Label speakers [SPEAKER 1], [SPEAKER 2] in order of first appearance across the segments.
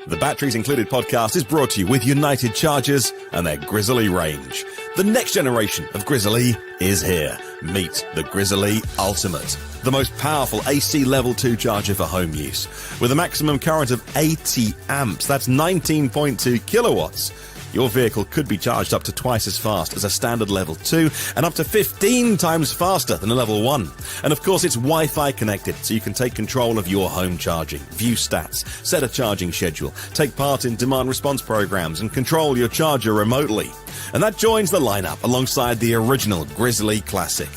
[SPEAKER 1] The Batteries Included podcast is brought to you with United Chargers and their Grizzly range. The next generation of Grizzly is here. Meet the Grizzly Ultimate, the most powerful AC Level 2 charger for home use. With a maximum current of 80 amps, that's 19.2 kilowatts. Your vehicle could be charged up to twice as fast as a standard Level 2 and up to 15 times faster than a Level 1. And of course, it's Wi-Fi connected, so you can take control of your home charging, view stats, set a charging schedule, take part in demand response programs, and control your charger remotely. And that joins the lineup alongside the original Grizzly Classic.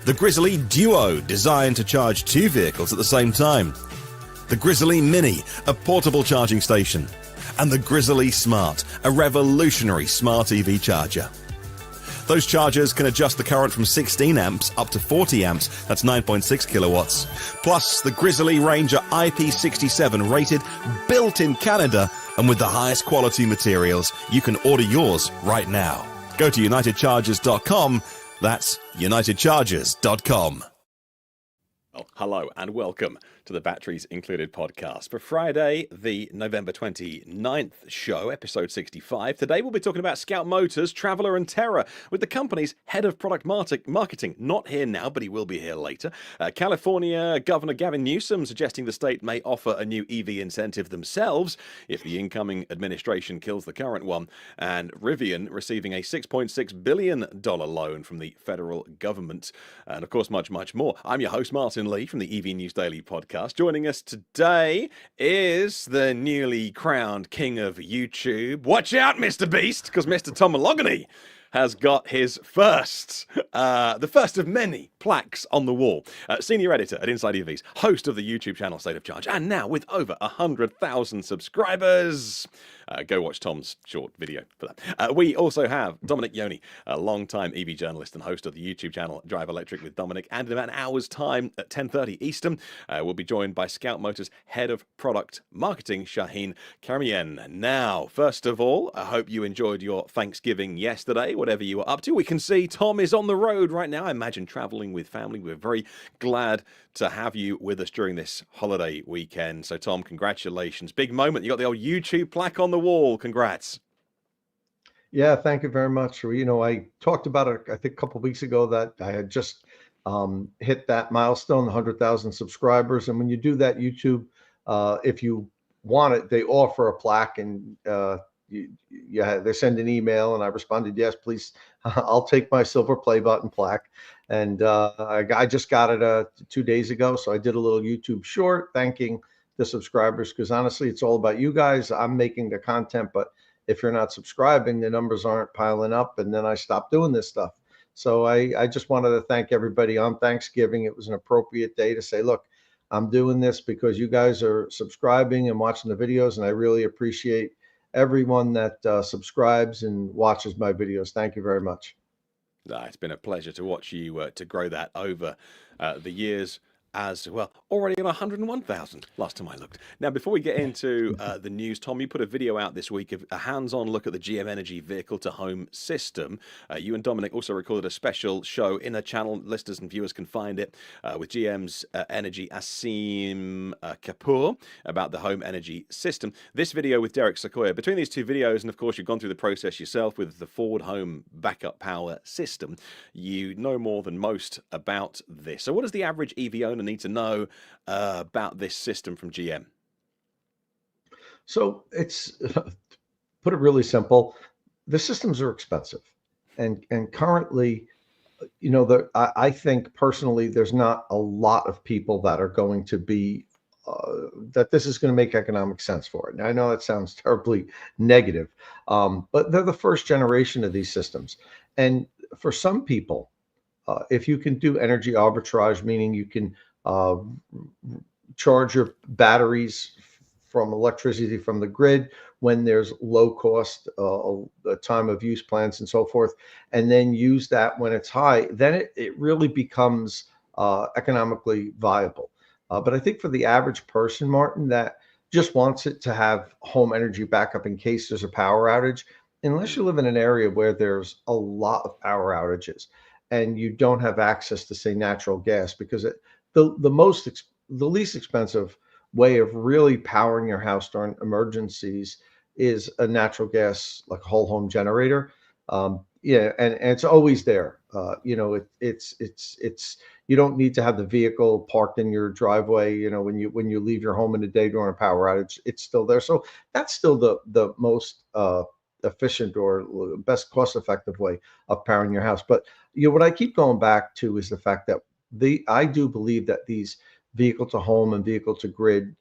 [SPEAKER 1] The Grizzly Duo, designed to charge two vehicles at the same time. The Grizzly Mini, a portable charging station. And the Grizzly Smart, a revolutionary smart EV charger. Those chargers can adjust the current from 16 amps up to 40 amps, that's 9.6 kilowatts. Plus, the Grizzly Ranger IP67 rated, built in Canada, and with the highest quality materials. You can order yours right now. Go to unitedchargers.com, that's unitedchargers.com. Oh, hello and welcome to the Batteries Included podcast for Friday, the November 29th show, episode 65. Today we'll be talking about Scout Motors, Traveller and Terra with the company's head of product marketing. Not here now, but he will be here later. California Governor Gavin Newsom suggesting the state may offer a new EV incentive themselves if the incoming administration kills the current one. And Rivian receiving a $6.6 billion loan from the federal government. And of course, much, much more. I'm your host, Martin Lee from the EV News Daily podcast. Joining us today is the newly crowned king of YouTube. Watch out, Mr. Beast, because Mr. Tom Malogany has got his the first of many plaques on the wall. Senior editor at Inside EVs, host of the YouTube channel State of Charge, and now with over 100,000 subscribers. Go watch Tom's short video for that. We also have Dominic Yoni, a long-time EV journalist and host of the YouTube channel Drive Electric with Dominic. And in about an hour's time at 10:30 Eastern, we'll be joined by Scout Motors head of product marketing, Shaheen Karimien. Now, first of all, I hope you enjoyed your Thanksgiving yesterday, whatever you were up to. We can see Tom is on the road right now. I imagine traveling with family. We're very glad to have you with us during this holiday weekend. So, Tom, congratulations. Big moment. You got the old YouTube plaque on the wall. Congrats.
[SPEAKER 2] Yeah, thank you very much. You know, I talked about it, I think, a couple of weeks ago that I had just hit that milestone, 100,000 subscribers. And when you do that, YouTube, if you want it, they offer a plaque, and they send an email, and I responded, yes, please. I'll take my silver play button plaque. And I just got it 2 days ago. So I did a little YouTube short thanking the subscribers, because honestly, it's all about you guys. I'm making the content, but if you're not subscribing, the numbers aren't piling up, and then I stopped doing this stuff. So I just wanted to thank everybody on Thanksgiving. It was an appropriate day to say, look, I'm doing this because you guys are subscribing and watching the videos, and I really appreciate everyone that subscribes and watches my videos. Thank you very much.
[SPEAKER 1] It's been a pleasure to watch you to grow that over the years as well. Already on 101,000 last time I looked. Now, before we get into the news, Tom, you put a video out this week of a hands-on look at the GM Energy vehicle-to-home system. You and Dominic also recorded a special show in a channel. Listeners and viewers can find it with GM's Energy Asim Kapoor about the home energy system. This video with Derek Sequoia. Between these two videos, and of course, you've gone through the process yourself with the Ford Home Backup Power System, you know more than most about this. So what does the average EV owner need to know about this system from GM?
[SPEAKER 2] So it's, put it really simple, the systems are expensive, and currently, you know, I think personally there's not a lot of people that are going to be that this is going to make economic sense for it. Now, I know that sounds terribly negative, but they're the first generation of these systems, and for some people, if you can do energy arbitrage, meaning you can charge your batteries from electricity from the grid when there's low cost time of use plans and so forth, and then use that when it's high, then it really becomes economically viable. But I think for the average person, Martin, that just wants it to have home energy backup in case there's a power outage, unless you live in an area where there's a lot of power outages and you don't have access to, say, natural gas, because the least expensive way of really powering your house during emergencies is a natural gas, like a whole home generator. Yeah, and it's always there. It's you don't need to have the vehicle parked in your driveway. When you leave your home in the day during a power outage, it's still there. So that's still the most efficient or best cost effective way of powering your house. But what I keep going back to is the fact that the I do believe that these vehicle to home and vehicle to grid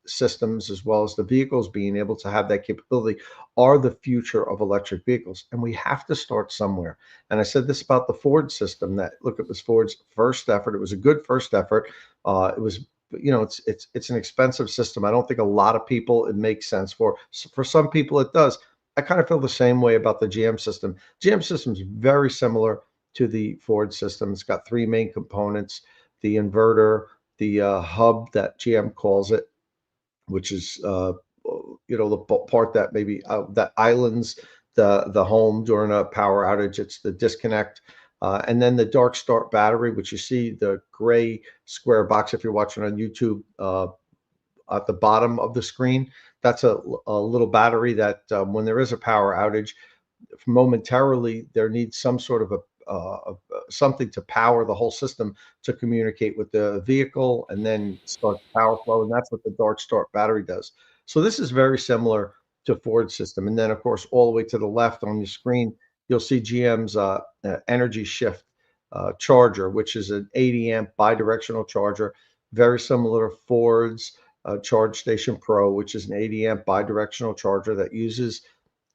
[SPEAKER 2] systems, as well as the vehicles being able to have that capability, are the future of electric vehicles. And we have to start somewhere. And I said this about the Ford system. That look, it was Ford's first effort. It was a good first effort. It was. It's an expensive system. I don't think a lot of people it makes sense for. For some people, it does. I kind of feel the same way about the GM system. GM system is very similar to the Ford system. It's got three main components: the inverter, the hub that GM calls it, which is the part that maybe that islands the home during a power outage. It's the disconnect. And then the dark start battery, which you see the gray square box if you're watching on YouTube at the bottom of the screen. That's a little battery that when there is a power outage, momentarily there needs some sort of something to power the whole system to communicate with the vehicle and then start the power flow. And that's what the dark start battery does. So this is very similar to Ford's system. And then, of course, all the way to the left on your screen, you'll see GM's energy shift charger, which is an 80 amp bidirectional charger, very similar to Ford's Charge Station Pro, which is an 80 amp bidirectional charger that uses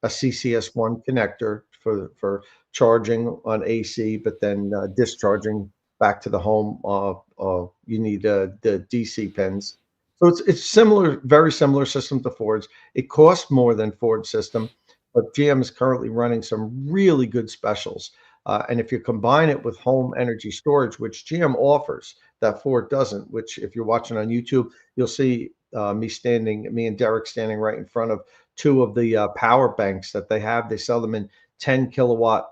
[SPEAKER 2] a CCS1 connector for charging on AC, but then discharging back to the home. You need the DC pins. So it's similar, very similar system to Ford's. It costs more than Ford's system, but GM is currently running some really good specials. And if you combine it with home energy storage, which GM offers that Ford doesn't, which if you're watching on YouTube, you'll see me and Derek standing right in front of two of the power banks that they have. They sell them in 10 kilowatt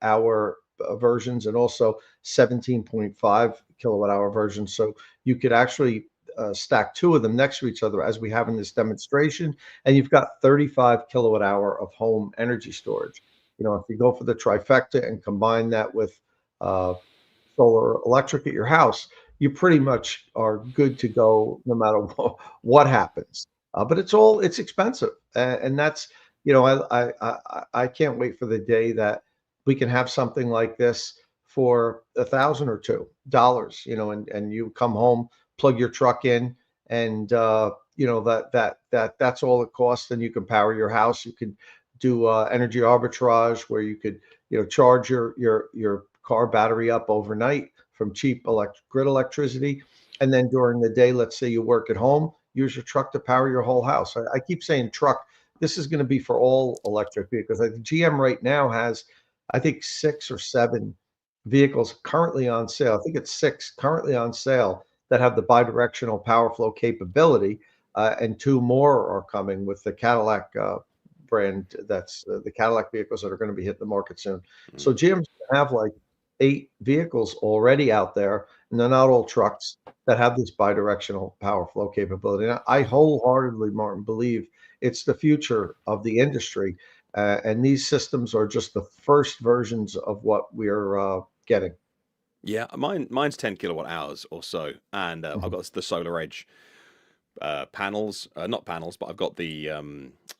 [SPEAKER 2] hour versions and also 17.5 kilowatt hour versions. So you could actually stack two of them next to each other as we have in this demonstration. And you've got 35 kilowatt hour of home energy storage. If you go for the trifecta and combine that with solar electric at your house, you pretty much are good to go no matter what happens. But it's expensive, and that's I can't wait for the day that we can have something like this for $1,000 or $2, and you come home, plug your truck in, and that's all it costs, and you can power your house. You could do energy arbitrage where you could charge your car battery up overnight from cheap grid electricity, and then during the day, let's say you work at home, use your truck to power your whole house. I keep saying truck. This is going to be for all electric vehicles. Like GM right now has, I think, 6 or 7 vehicles currently on sale. I think it's 6 currently on sale that have the bidirectional power flow capability, and 2 more are coming with the Cadillac brand. That's the Cadillac vehicles that are going to be hitting the market soon. So GM's going to have like 8 vehicles already out there, and they're not all trucks that have this bidirectional power flow capability. And I wholeheartedly, Martin, believe it's the future of the industry, and these systems are just the first versions of what we're getting.
[SPEAKER 1] Yeah, mine's 10 kilowatt hours or so, and I've got the Solar Edge panels, not panels, but I've got the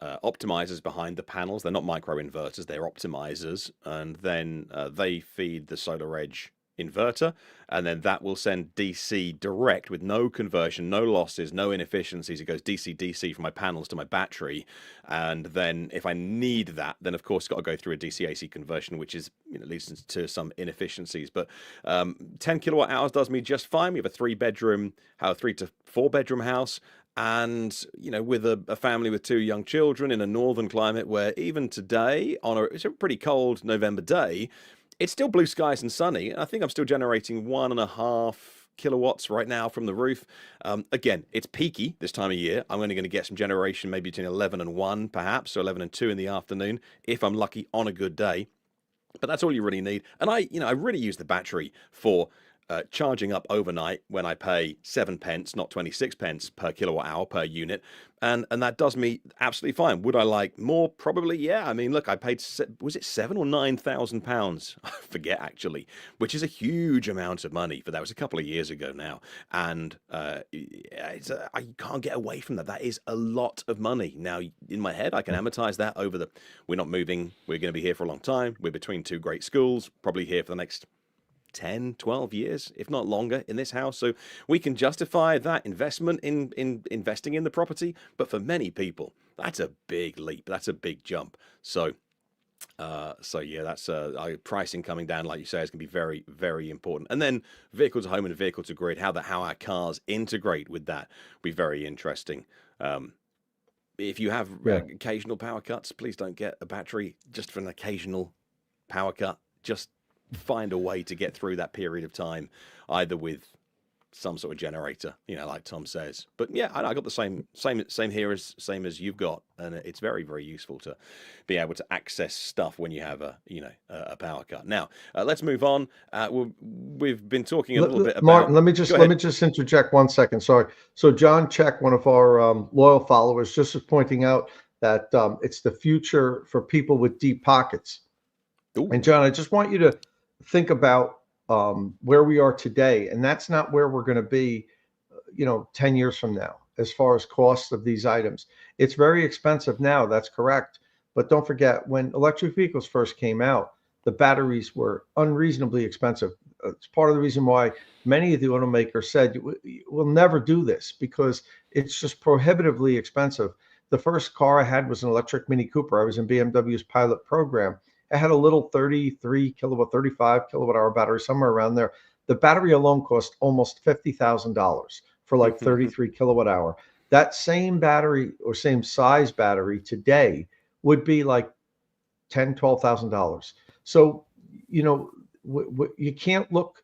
[SPEAKER 1] optimizers behind the panels. They're not micro inverters, they're optimizers, and then they feed the Solar Edge inverter, and then that will send DC direct with no conversion, no losses, no inefficiencies. It goes DC from my panels to my battery, and then if I need that, then of course it's got to go through a DC AC conversion, which is leads to some inefficiencies. But 10 kilowatt hours does me just fine. We have a 3 to 4 bedroom house. And with a family with 2 young children in a northern climate where even today it's a pretty cold November day, it's still blue skies and sunny. I think I'm still generating 1.5 kilowatts right now from the roof. Again, it's peaky this time of year. I'm only going to get some generation maybe between 11 and 1 perhaps, or 11 and 2 in the afternoon if I'm lucky on a good day. But that's all you really need. And I really use the battery for charging up overnight when I pay 7 pence, not 26 pence per kilowatt hour per unit, and that does me absolutely fine. Would I like more? Probably, yeah. I mean, look, I paid, was it £7,000 or £9,000? I forget actually, which is a huge amount of money. But that was a couple of years ago now, and I can't get away from that. That is a lot of money. Now, in my head, I can amortize that over the. We're not moving. We're going to be here for a long time. We're between two great schools. Probably here for the next 10, 12 years, if not longer, in this house. So we can justify that investment in investing in the property. But for many people, that's a big leap. That's a big jump. So yeah, that's pricing coming down, like you say, is going to be very, very important. And then vehicle to home and vehicle to grid, how our cars integrate with that will be very interesting. If you have occasional power cuts, please don't get a battery just for an occasional power cut. Just find a way to get through that period of time, either with some sort of generator, like Tom says. But yeah, I got the same here as you've got, and it's very, very useful to be able to access stuff when you have a power cut. Now let's move on. We've been talking a little bit about
[SPEAKER 2] Martin. Let me just interject 1 second. Sorry. So John Check, one of our loyal followers, just was pointing out that it's the future for people with deep pockets. Ooh. And John, I just want you to think about where we are today, and that's not where we're going to be 10 years from now as far as costs of these items. It's very expensive now, that's correct, but don't forget, when electric vehicles first came out, the batteries were unreasonably expensive. It's part of the reason why many of the automakers said we'll never do this, because it's just prohibitively expensive. The first car I had was an electric Mini Cooper. I was in BMW's pilot program. It had a little 33 kilowatt, 35 kilowatt hour battery, somewhere around there. The battery alone cost almost $50,000 for like 33 kilowatt hour. That same battery or same size battery today would be like $10,000, $12,000. So, you can't look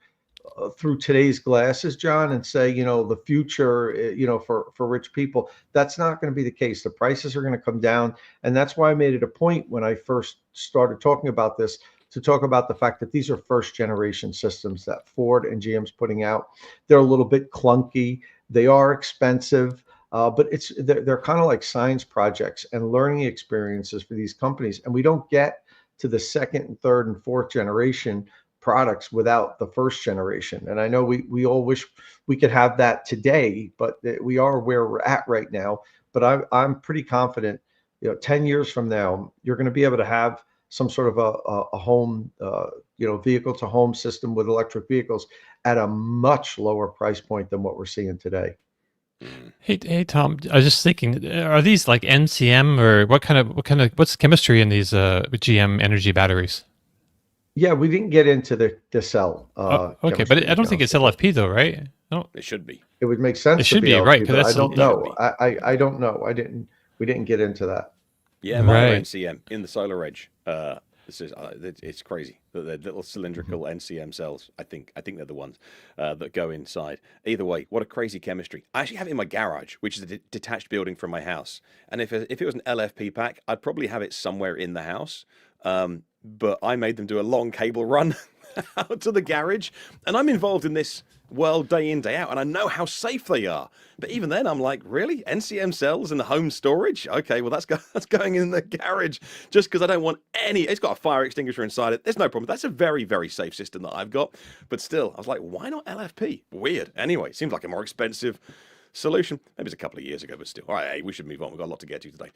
[SPEAKER 2] through today's glasses, John, and say, the future, for rich people. That's not going to be the case. The prices are going to come down. And that's why I made it a point when I first started talking about this, to talk about the fact that these are first generation systems that Ford and GM's putting out. They're a little bit clunky. They are expensive, but they're kind of like science projects and learning experiences for these companies. And we don't get to the second and third and fourth generation products without the first generation. And I know we all wish we could have that today, but we are where we're at right now. But I'm pretty confident, 10 years from now, you're going to be able to have some sort of a home, vehicle to home system with electric vehicles at a much lower price point than what we're seeing today.
[SPEAKER 3] Hey, Tom, I was just thinking, are these like NCM, or what's the chemistry in these GM energy batteries?
[SPEAKER 2] Yeah, we didn't get into the cell.
[SPEAKER 3] Okay, but I don't think it's LFP though, right? No,
[SPEAKER 1] it should be.
[SPEAKER 2] It would make sense.
[SPEAKER 3] It should be, right?
[SPEAKER 2] But I don't know. I don't know. We didn't get into that.
[SPEAKER 1] Yeah, mine are NCM in the Solar Edge. It's crazy. The little cylindrical NCM cells. I think they're the ones that go inside. Either way, what a crazy chemistry. I actually have it in my garage, which is a detached building from my house. And if it was an LFP pack, I'd probably have it somewhere in the house. But I made them do a long cable run out to the garage, and I'm involved in this world day in, day out, and I know how safe they are. But even then, I'm like, really? NCM cells in the home storage? Okay, well, that's going in the garage, just because I don't want any. It's got a fire extinguisher inside it. There's no problem. That's a very, very safe system that I've got. But still, I was like, why not LFP? Weird. Anyway, it seems like a more expensive solution. Maybe it's a couple of years ago, but still. All right, hey, we should move on. We've got a lot to get to today.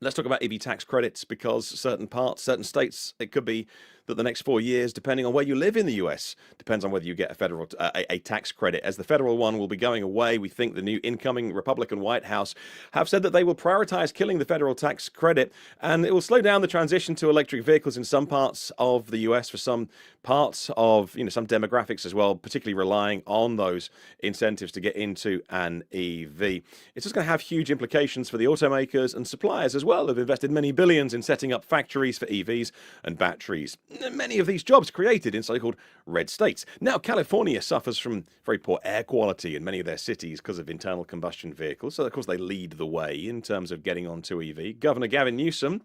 [SPEAKER 1] Let's talk about EV tax credits, because certain states, it could be that the next 4 years, depending on where you live in the US, depends on whether you get a federal a tax credit. As the federal one will be going away, we think the new incoming Republican White House have said that they will prioritize killing the federal tax credit, and it will slow down the transition to electric vehicles in some parts of the US for some parts of some demographics as well, particularly relying on those incentives to get into an EV. It's just going to have huge implications for the automakers and suppliers as well, who've invested many billions in setting up factories for EVs and batteries. Many of these jobs created in so-called red states. Now, California suffers from very poor air quality in many of their cities because of internal combustion vehicles. So, of course, they lead the way in terms of getting onto EV. Governor Gavin Newsom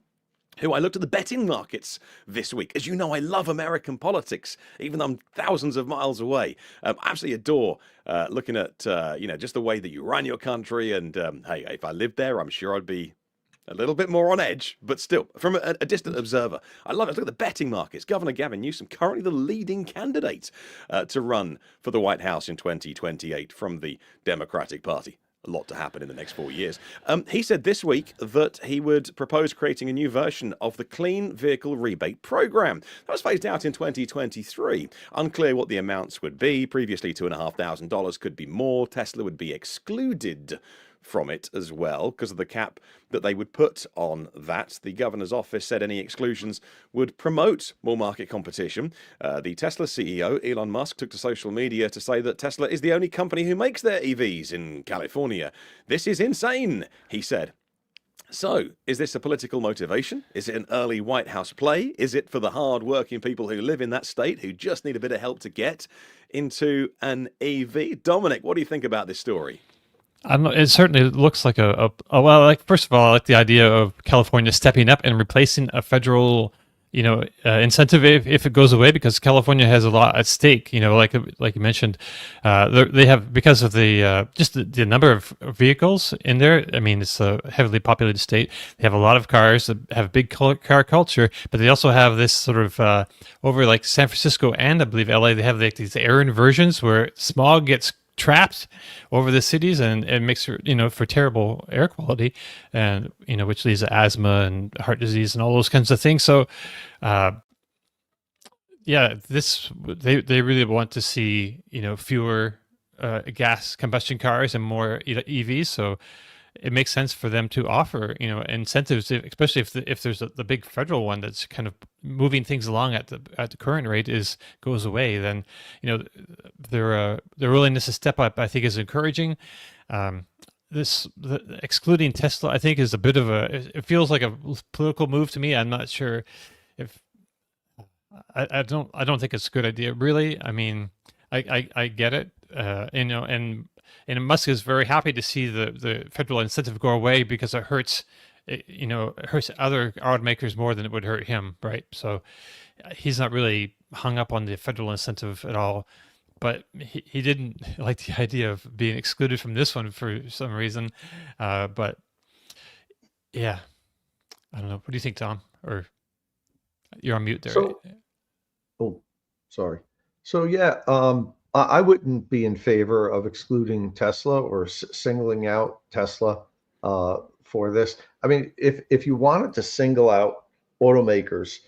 [SPEAKER 1] who I looked at the betting markets this week. As you know, I love American politics, even though I'm thousands of miles away. I absolutely adore looking at, just the way that you run your country. And hey, if I lived there, I'm sure I'd be a little bit more on edge, but still, from a distant observer, I love it. Look at the betting markets. Governor Gavin Newsom, currently the leading candidate to run for the White House in 2028 from the Democratic Party. A lot to happen in the next 4 years. He said this week that he would propose creating a new version of the Clean Vehicle Rebate Program. That was phased out in 2023. Unclear what the amounts would be. Previously, $2,500 could be more. Tesla would be excluded from it as well because of the cap that they would put on that. The governor's office said any exclusions would promote more market competition. The Tesla CEO, Elon Musk, took to social media to say that Tesla is the only company who makes their EVs in California. This is insane, he said. So, is this a political motivation? Is it an early White House play? Is it for the hard-working people who live in that state who just need a bit of help to get into an EV? Dominic, what do you think about this story?
[SPEAKER 3] It certainly looks like well, like, first of all, I like the idea of California stepping up and replacing a federal, incentive if it goes away, because California has a lot at stake. Like you mentioned, they have, because of the just the number of vehicles in there. I mean, it's a heavily populated state. They have a lot of cars that have big car culture, but they also have this sort of over like San Francisco and I believe LA. They have like these air inversions where smog gets trapped over the cities and makes for terrible air quality, and which leads to asthma and heart disease and all those kinds of things. So they really want to see fewer gas combustion cars and more EVs. So it makes sense for them to offer incentives, especially if there's the big federal one that's kind of moving things along at the current rate goes away. Then their willingness to step up, I think, is encouraging. Excluding Tesla, I think, is a bit of it feels like a political move to me. I'm not sure if I don't think it's a good idea, really. I mean, I get it, and Musk is very happy to see the federal incentive go away because it hurts other automakers more than it would hurt him, right? So he's not really hung up on the federal incentive at all, but he didn't like the idea of being excluded from this one for some reason. But yeah, I don't know. What do you think, Tom? Or you're on mute there.
[SPEAKER 2] So, oh, sorry. So yeah, I wouldn't be in favor of excluding Tesla or singling out Tesla for this. I mean, if you wanted to single out automakers,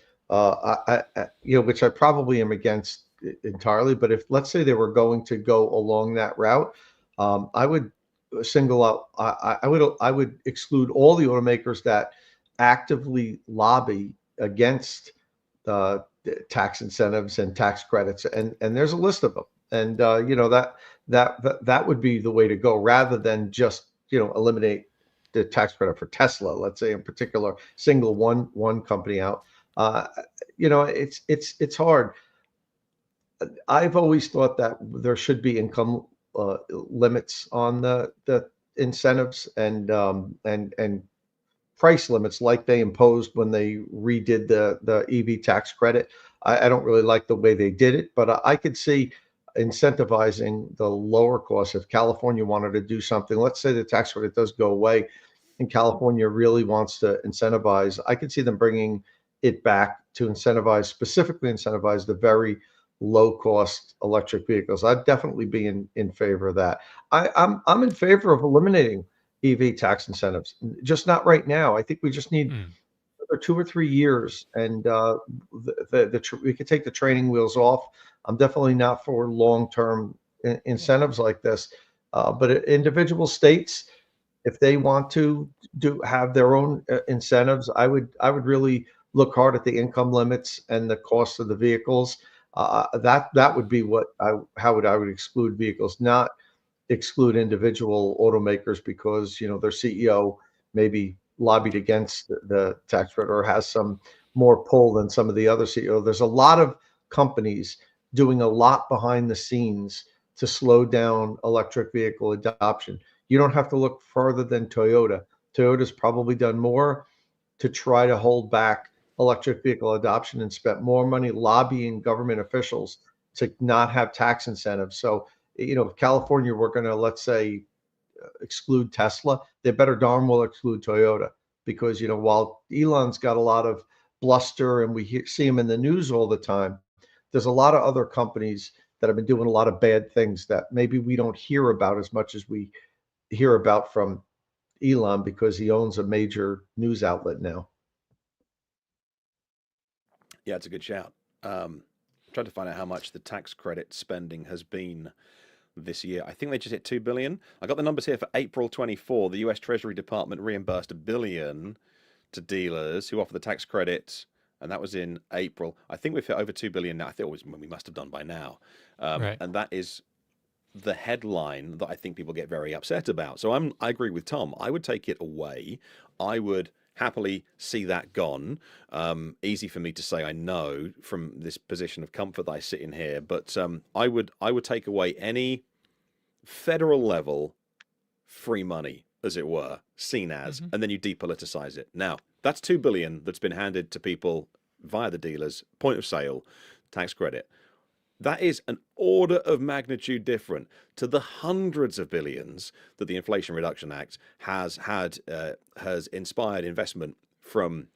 [SPEAKER 2] which I probably am against entirely, but if, let's say, they were going to go along that route, I would single out. I would exclude all the automakers that actively lobby against tax incentives and tax credits, and there's a list of them. And that would be the way to go, rather than just eliminate the tax credit for Tesla, let's say, in particular, single one company out. It's hard. I've always thought that there should be income limits on the incentives and price limits, like they imposed when they redid the EV tax credit. I don't really like the way they did it, but I could see incentivizing the lower cost. If California wanted to do something, let's say the tax credit does go away and California really wants to incentivize, I could see them bringing it back to specifically incentivize the very low cost electric vehicles. I'd definitely be in favor of that. I'm in favor of eliminating EV tax incentives, just not right now. I think we just need 2 or 3 years, and we could take the training wheels off. I'm definitely not for long-term incentives like this, but individual states, if they want to have their own incentives, I would really look hard at the income limits and the cost of the vehicles. That would be how I would exclude vehicles, not exclude individual automakers because their CEO maybe lobbied against the tax credit or has some more pull than some of the other CEOs. There's a lot of companies doing a lot behind the scenes to slow down electric vehicle adoption. You don't have to look further than Toyota. Toyota's probably done more to try to hold back electric vehicle adoption and spent more money lobbying government officials to not have tax incentives. So, if California were going to, let's say, exclude Tesla, they better darn well exclude Toyota, because while Elon's got a lot of bluster and we see him in the news all the time, there's a lot of other companies that have been doing a lot of bad things that maybe we don't hear about as much as we hear about from Elon, because he owns a major news outlet now.
[SPEAKER 4] Yeah, it's a good shout. Trying to find out how much the tax credit spending has been this year. I think they just hit 2 billion. I got the numbers here for April 24. The US Treasury Department reimbursed $1 billion to dealers who offer the tax credit, and that was in April. I think we've hit over 2 billion now. I think we must have done by now.
[SPEAKER 3] Right.
[SPEAKER 4] And that is the headline that I think people get very upset about. So I agree with Tom. I would take it away. I would happily see that gone. Easy for me to say, I know, from this position of comfort that I sit in here, but I would take away any federal level free money, as it were, seen as, and then you depoliticize it. Now, that's 2 billion that's been handed to people via the dealers, point of sale, tax credit. That is an order of magnitude different to the hundreds of billions that the Inflation Reduction Act has inspired investment from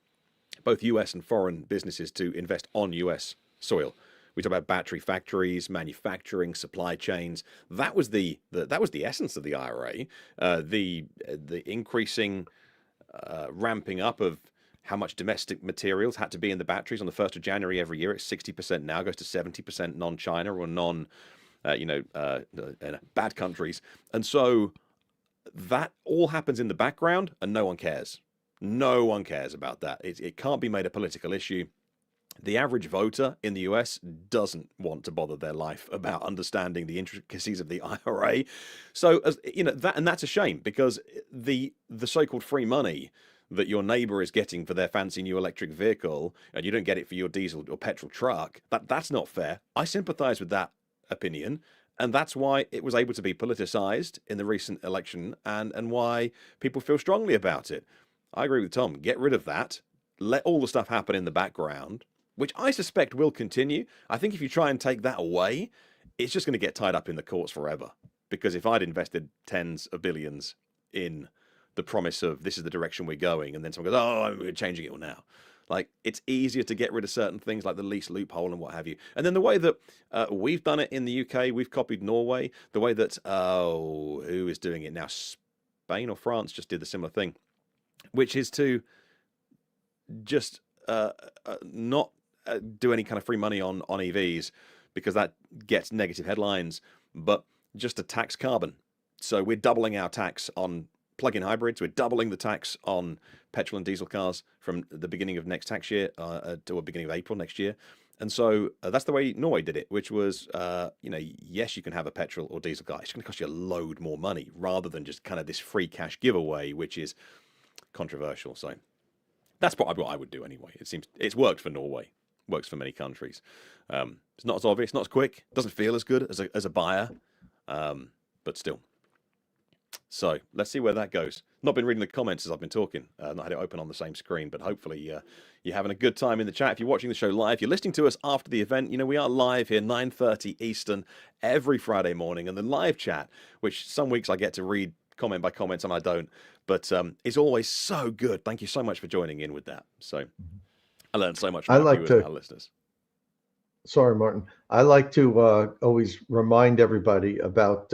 [SPEAKER 4] both US and foreign businesses to invest on US soil. We talk about battery factories, manufacturing, supply chains. That was the essence of the IRA. The increasing ramping up of how much domestic materials had to be in the batteries on the 1st of January every year. It's 60% now, goes to 70% non-China or bad countries. And so that all happens in the background and no one cares. No one cares about that. It can't be made a political issue. The average voter in the US doesn't want to bother their life about understanding the intricacies of the IRA. So, that's a shame, because the so-called free money that your neighbor is getting for their fancy new electric vehicle, and you don't get it for your diesel or petrol truck, that's not fair. I sympathize with that opinion, and that's why it was able to be politicized in the recent election, and why people feel strongly about it. I agree with Tom. Get rid of that. Let all the stuff happen in the background, which I suspect will continue. I think if you try and take that away, it's just going to get tied up in the courts forever. Because if I'd invested tens of billions in the promise of this is the direction we're going, and then someone goes, oh, we're changing it all now. Like, it's easier to get rid of certain things like the lease loophole and what have you. And then the way that we've done it in the UK, we've copied Norway. The way that, who is doing it now? Spain or France just did the similar thing, which is to just not do any kind of free money on EVs, because that gets negative headlines, but just to tax carbon. So we're doubling our tax on plug-in hybrids. We're doubling the tax on petrol and diesel cars from the beginning of next tax year to the beginning of April next year. And so that's the way Norway did it, which was, yes, you can have a petrol or diesel car. It's going to cost you a load more money, rather than just kind of this free cash giveaway, which is controversial. So that's what I would do anyway. It seems it's worked for Norway, works for many countries. It's not as obvious, not as quick, doesn't feel as good as a buyer, but still. So let's see where that goes. Not been reading the comments as I've been talking. Not had it open on the same screen, but hopefully you're having a good time in the chat. If you're watching the show live, you're listening to us after the event. We are live here 9:30 Eastern every Friday morning, and the live chat, which some weeks I get to read comment by comment, some I don't, but it's always so good. Thank you so much for joining in with that. So I learned so much from our viewers and our listeners.
[SPEAKER 2] Sorry, Martin. I like to always remind everybody about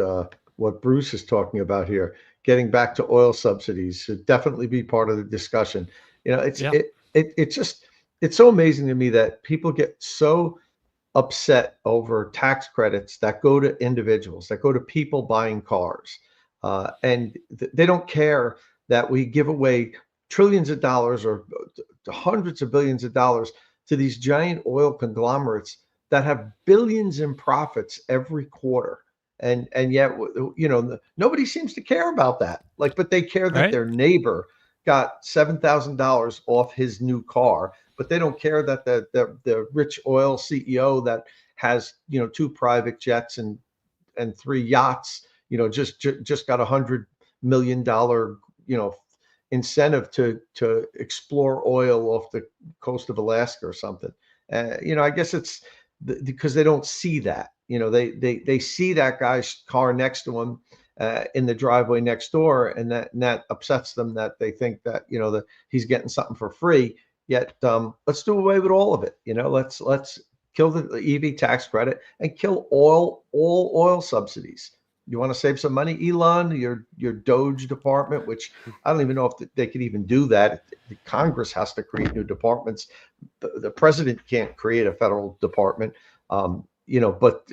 [SPEAKER 2] what Bruce is talking about here, getting back to oil subsidies should definitely be part of the discussion. It's so amazing to me that people get so upset over tax credits that go to individuals, that go to people buying cars. And they don't care that we give away trillions of dollars or hundreds of billions of dollars to these giant oil conglomerates that have billions in profits every quarter. And yet, nobody seems to care about that. But they care that their neighbor got $7,000 off his new car, but they don't care that the rich oil CEO that has 2 private jets and 3 yachts, just got $100 million incentive to explore oil off the coast of Alaska or something. I guess it's because they don't see that. They see that guy's car next to him in the driveway next door, and that upsets them, that they think that that he's getting something for free. Yet let's do away with all of it. Let's kill the EV tax credit and kill all oil subsidies. You want to save some money, Elon? Your Doge department, which I don't even know if they could even do that. The Congress has to create new departments. The president can't create a federal department. But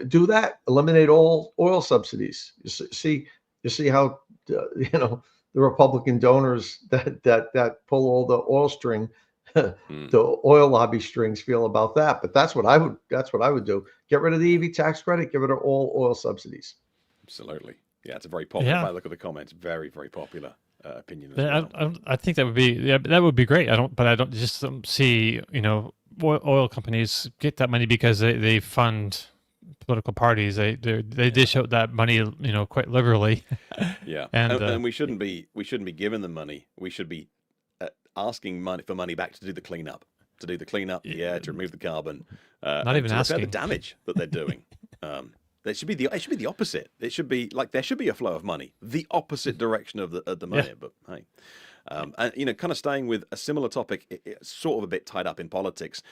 [SPEAKER 2] do that. Eliminate all oil subsidies. You see how the Republican donors that pull all the oil string, the oil lobby strings feel about that. But that's what I would do. Get rid of the EV tax credit. Get rid of all oil subsidies.
[SPEAKER 4] Absolutely. Yeah, it's a very popular. If I look at the comments, very, very popular opinion as well.
[SPEAKER 3] I think that would be great. I don't just see oil companies get that money because they fund political parties. They dish out that money quite liberally.
[SPEAKER 4] Yeah, and we shouldn't be giving them money. We should be asking for money back to do the cleanup. To remove the carbon.
[SPEAKER 3] Not even
[SPEAKER 4] to
[SPEAKER 3] asking
[SPEAKER 4] repair the damage that they're doing. It should be the opposite. It should be like there should be a flow of money, the opposite direction of the money. Yeah. But hey, and kind of staying with a similar topic, it's sort of a bit tied up in politics.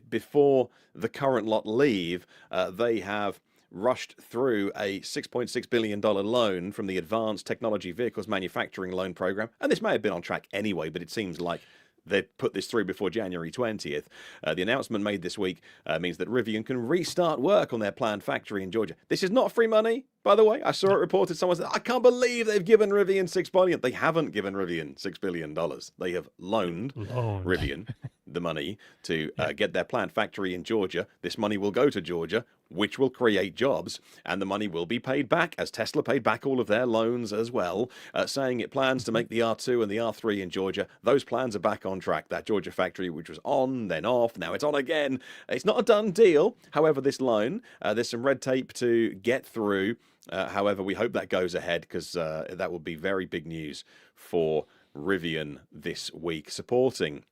[SPEAKER 4] Before the current lot leave, they have rushed through a $6.6 billion loan from the Advanced Technology Vehicles Manufacturing Loan Program, and this may have been on track anyway, but it seems like they put this through before January 20th. The announcement made this week means that Rivian can restart work on their planned factory in Georgia. This is not free money, by the way. I saw it reported. Someone said, I can't believe they've given Rivian $6 billion. They haven't given Rivian $6 billion. They have loaned Rivian the money to get their planned factory in Georgia. This money will go to Georgia, which will create jobs, and the money will be paid back, as Tesla paid back all of their loans as well, saying it plans to make the R2 and the R3 in Georgia. Those plans are back on track. That Georgia factory, which was on, then off, now it's on again. It's not a done deal. However, this loan, there's some red tape to get through. However, we hope that goes ahead, because that will be very big news for Rivian this week, supporting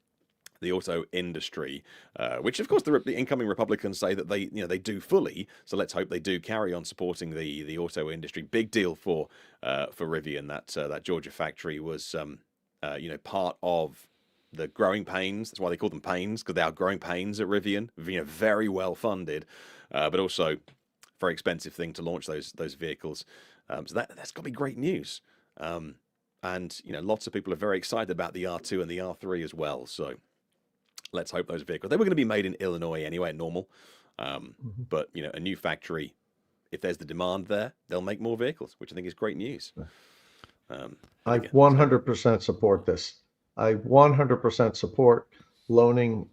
[SPEAKER 4] the auto industry, which of course the incoming Republicans say that they do fully. So let's hope they do carry on supporting the auto industry. Big deal for Rivian. That Georgia factory was part of the growing pains. That's why they call them pains, because they are growing pains at Rivian. Very well funded, but also very expensive thing to launch those vehicles. So that's got to be great news. And lots of people are very excited about the R2 and the R3 as well. So let's hope those vehicles. They were going to be made in Illinois anyway, normal. But a new factory, if there's the demand there, they'll make more vehicles, which I think is great news.
[SPEAKER 2] I 100% support this. I 100% support giving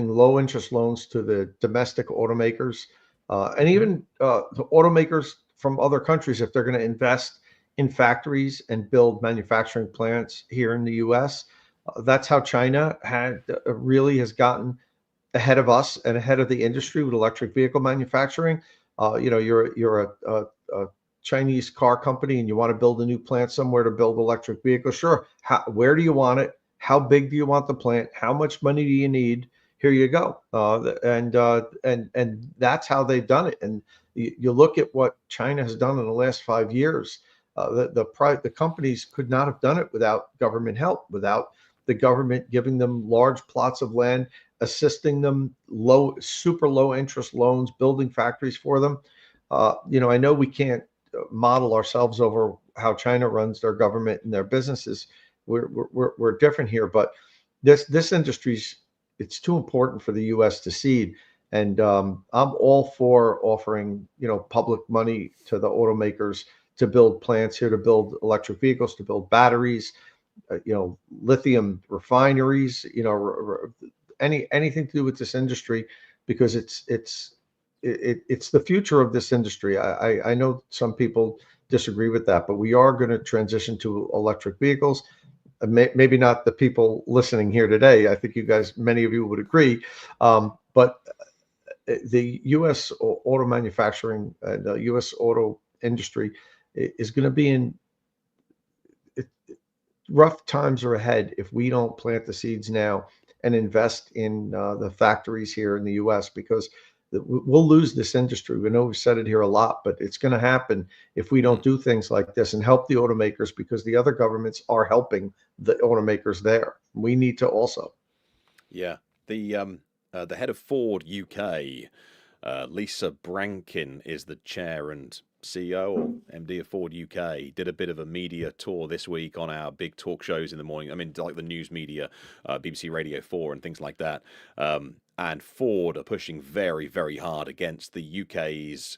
[SPEAKER 2] low interest loans to the domestic automakers, and even the automakers from other countries, if they're going to invest in factories and build manufacturing plants here in the U.S. That's how China really has gotten ahead of us and ahead of the industry with electric vehicle manufacturing. You're a Chinese car company and you want to build a new plant somewhere to build electric vehicles. Sure. Where do you want it? How big do you want the plant? How much money do you need? Here you go. And that's how they've done it. And you look at what China has done in the last 5 years. The companies could not have done it without government help, without the government giving them large plots of land, assisting them, super low interest loans, building factories for them. I know we can't model ourselves over how China runs their government and their businesses. We're different here, but this industry's, it's too important for the U.S. to seed. And I'm all for offering, public money to the automakers to build plants here, to build electric vehicles, to build batteries, lithium refineries, anything to do with this industry, because it's the future of this industry. I know some people disagree with that, but we are going to transition to electric vehicles. Maybe not the people listening here today. I think many of you would agree. But the U.S. auto manufacturing and the U.S. auto industry is going to be in rough times are ahead if we don't plant the seeds now and invest in the factories here in the U.S. because we'll lose this industry. We know we've said it here a lot, but it's going to happen if we don't do things like this and help the automakers, because the other governments are helping the automakers there. We need to also.
[SPEAKER 4] Yeah, the head of Ford UK, Lisa Brankin, is the chair and CEO or MD of Ford UK, did a bit of a media tour this week on our big talk shows in the morning. I mean, like the news media, BBC Radio 4 and things like that. And Ford are pushing very, very hard against the UK's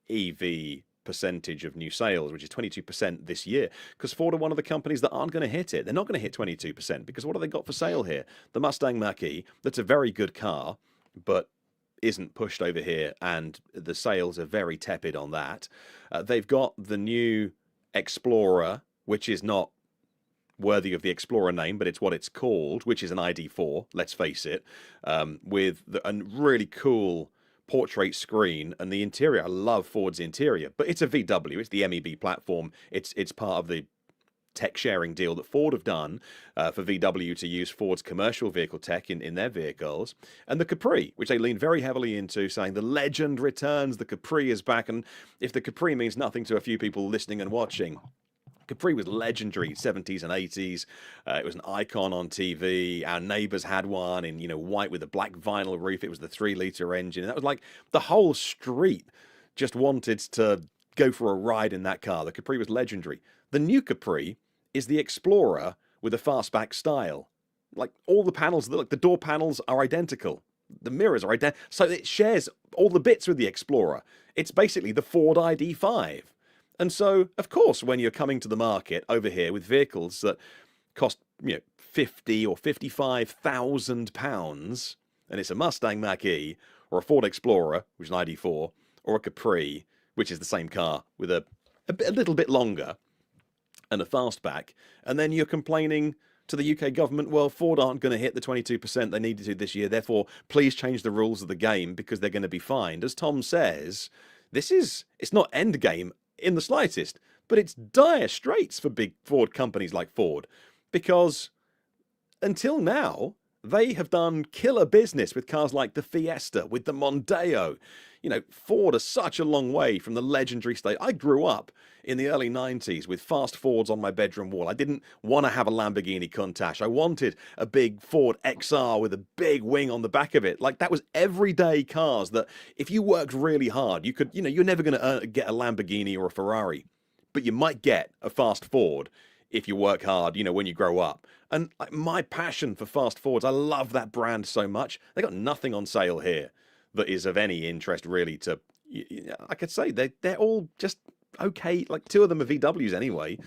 [SPEAKER 4] EV percentage of new sales, which is 22% this year, because Ford are one of the companies that aren't going to hit it. They're not going to hit 22% because what have they got for sale here? The Mustang Mach-E, that's a very good car, but isn't pushed over here, and the sales are very tepid on that. They've got the new Explorer, which is not worthy of the Explorer name, but it's what it's called, which is an ID4, let's face it, with a really cool portrait screen, and the interior. I love Ford's interior, but it's a VW. It's the MEB platform. It's part of the tech sharing deal that Ford have done for VW to use Ford's commercial vehicle tech in their vehicles. And the Capri, which they lean very heavily into, saying the legend returns, the Capri is back. And if the Capri means nothing to a few people listening and watching, Capri was legendary, 70s and 80s. It was an icon on TV. Our neighbors had one in, white with a black vinyl roof. It was the 3-liter engine. That was like the whole street just wanted to go for a ride in that car. The Capri was legendary. The new Capri is the Explorer with a fastback style. Like all the panels, like the door panels are identical. The mirrors are identical. So it shares all the bits with the Explorer. It's basically the Ford ID5. And so, of course, when you're coming to the market over here with vehicles that cost, £50,000 or £55,000, and it's a Mustang Mach-E or a Ford Explorer, which is an ID4, or a Capri, which is the same car with a little bit longer and a fastback, and then you're complaining to the UK government, well, Ford aren't going to hit the 22% they needed to this year, therefore, please change the rules of the game because they're going to be fined. As Tom says, it's not endgame in the slightest, but it's dire straits for big Ford companies like Ford, because until now, they have done killer business with cars like the Fiesta, with the Mondeo. Ford are such a long way from the legendary state. I grew up in the early 90s with fast Fords on my bedroom wall. I didn't want to have a Lamborghini Countach. I wanted a big Ford XR with a big wing on the back of it. Like, that was everyday cars that if you worked really hard, you could, you're never going to get a Lamborghini or a Ferrari, but you might get a fast Ford if you work hard, when you grow up. And my passion for fast Fords, I love that brand so much. They got nothing on sale here that is of any interest really to, I could say they're all just okay. Like, two of them are VWs anyway.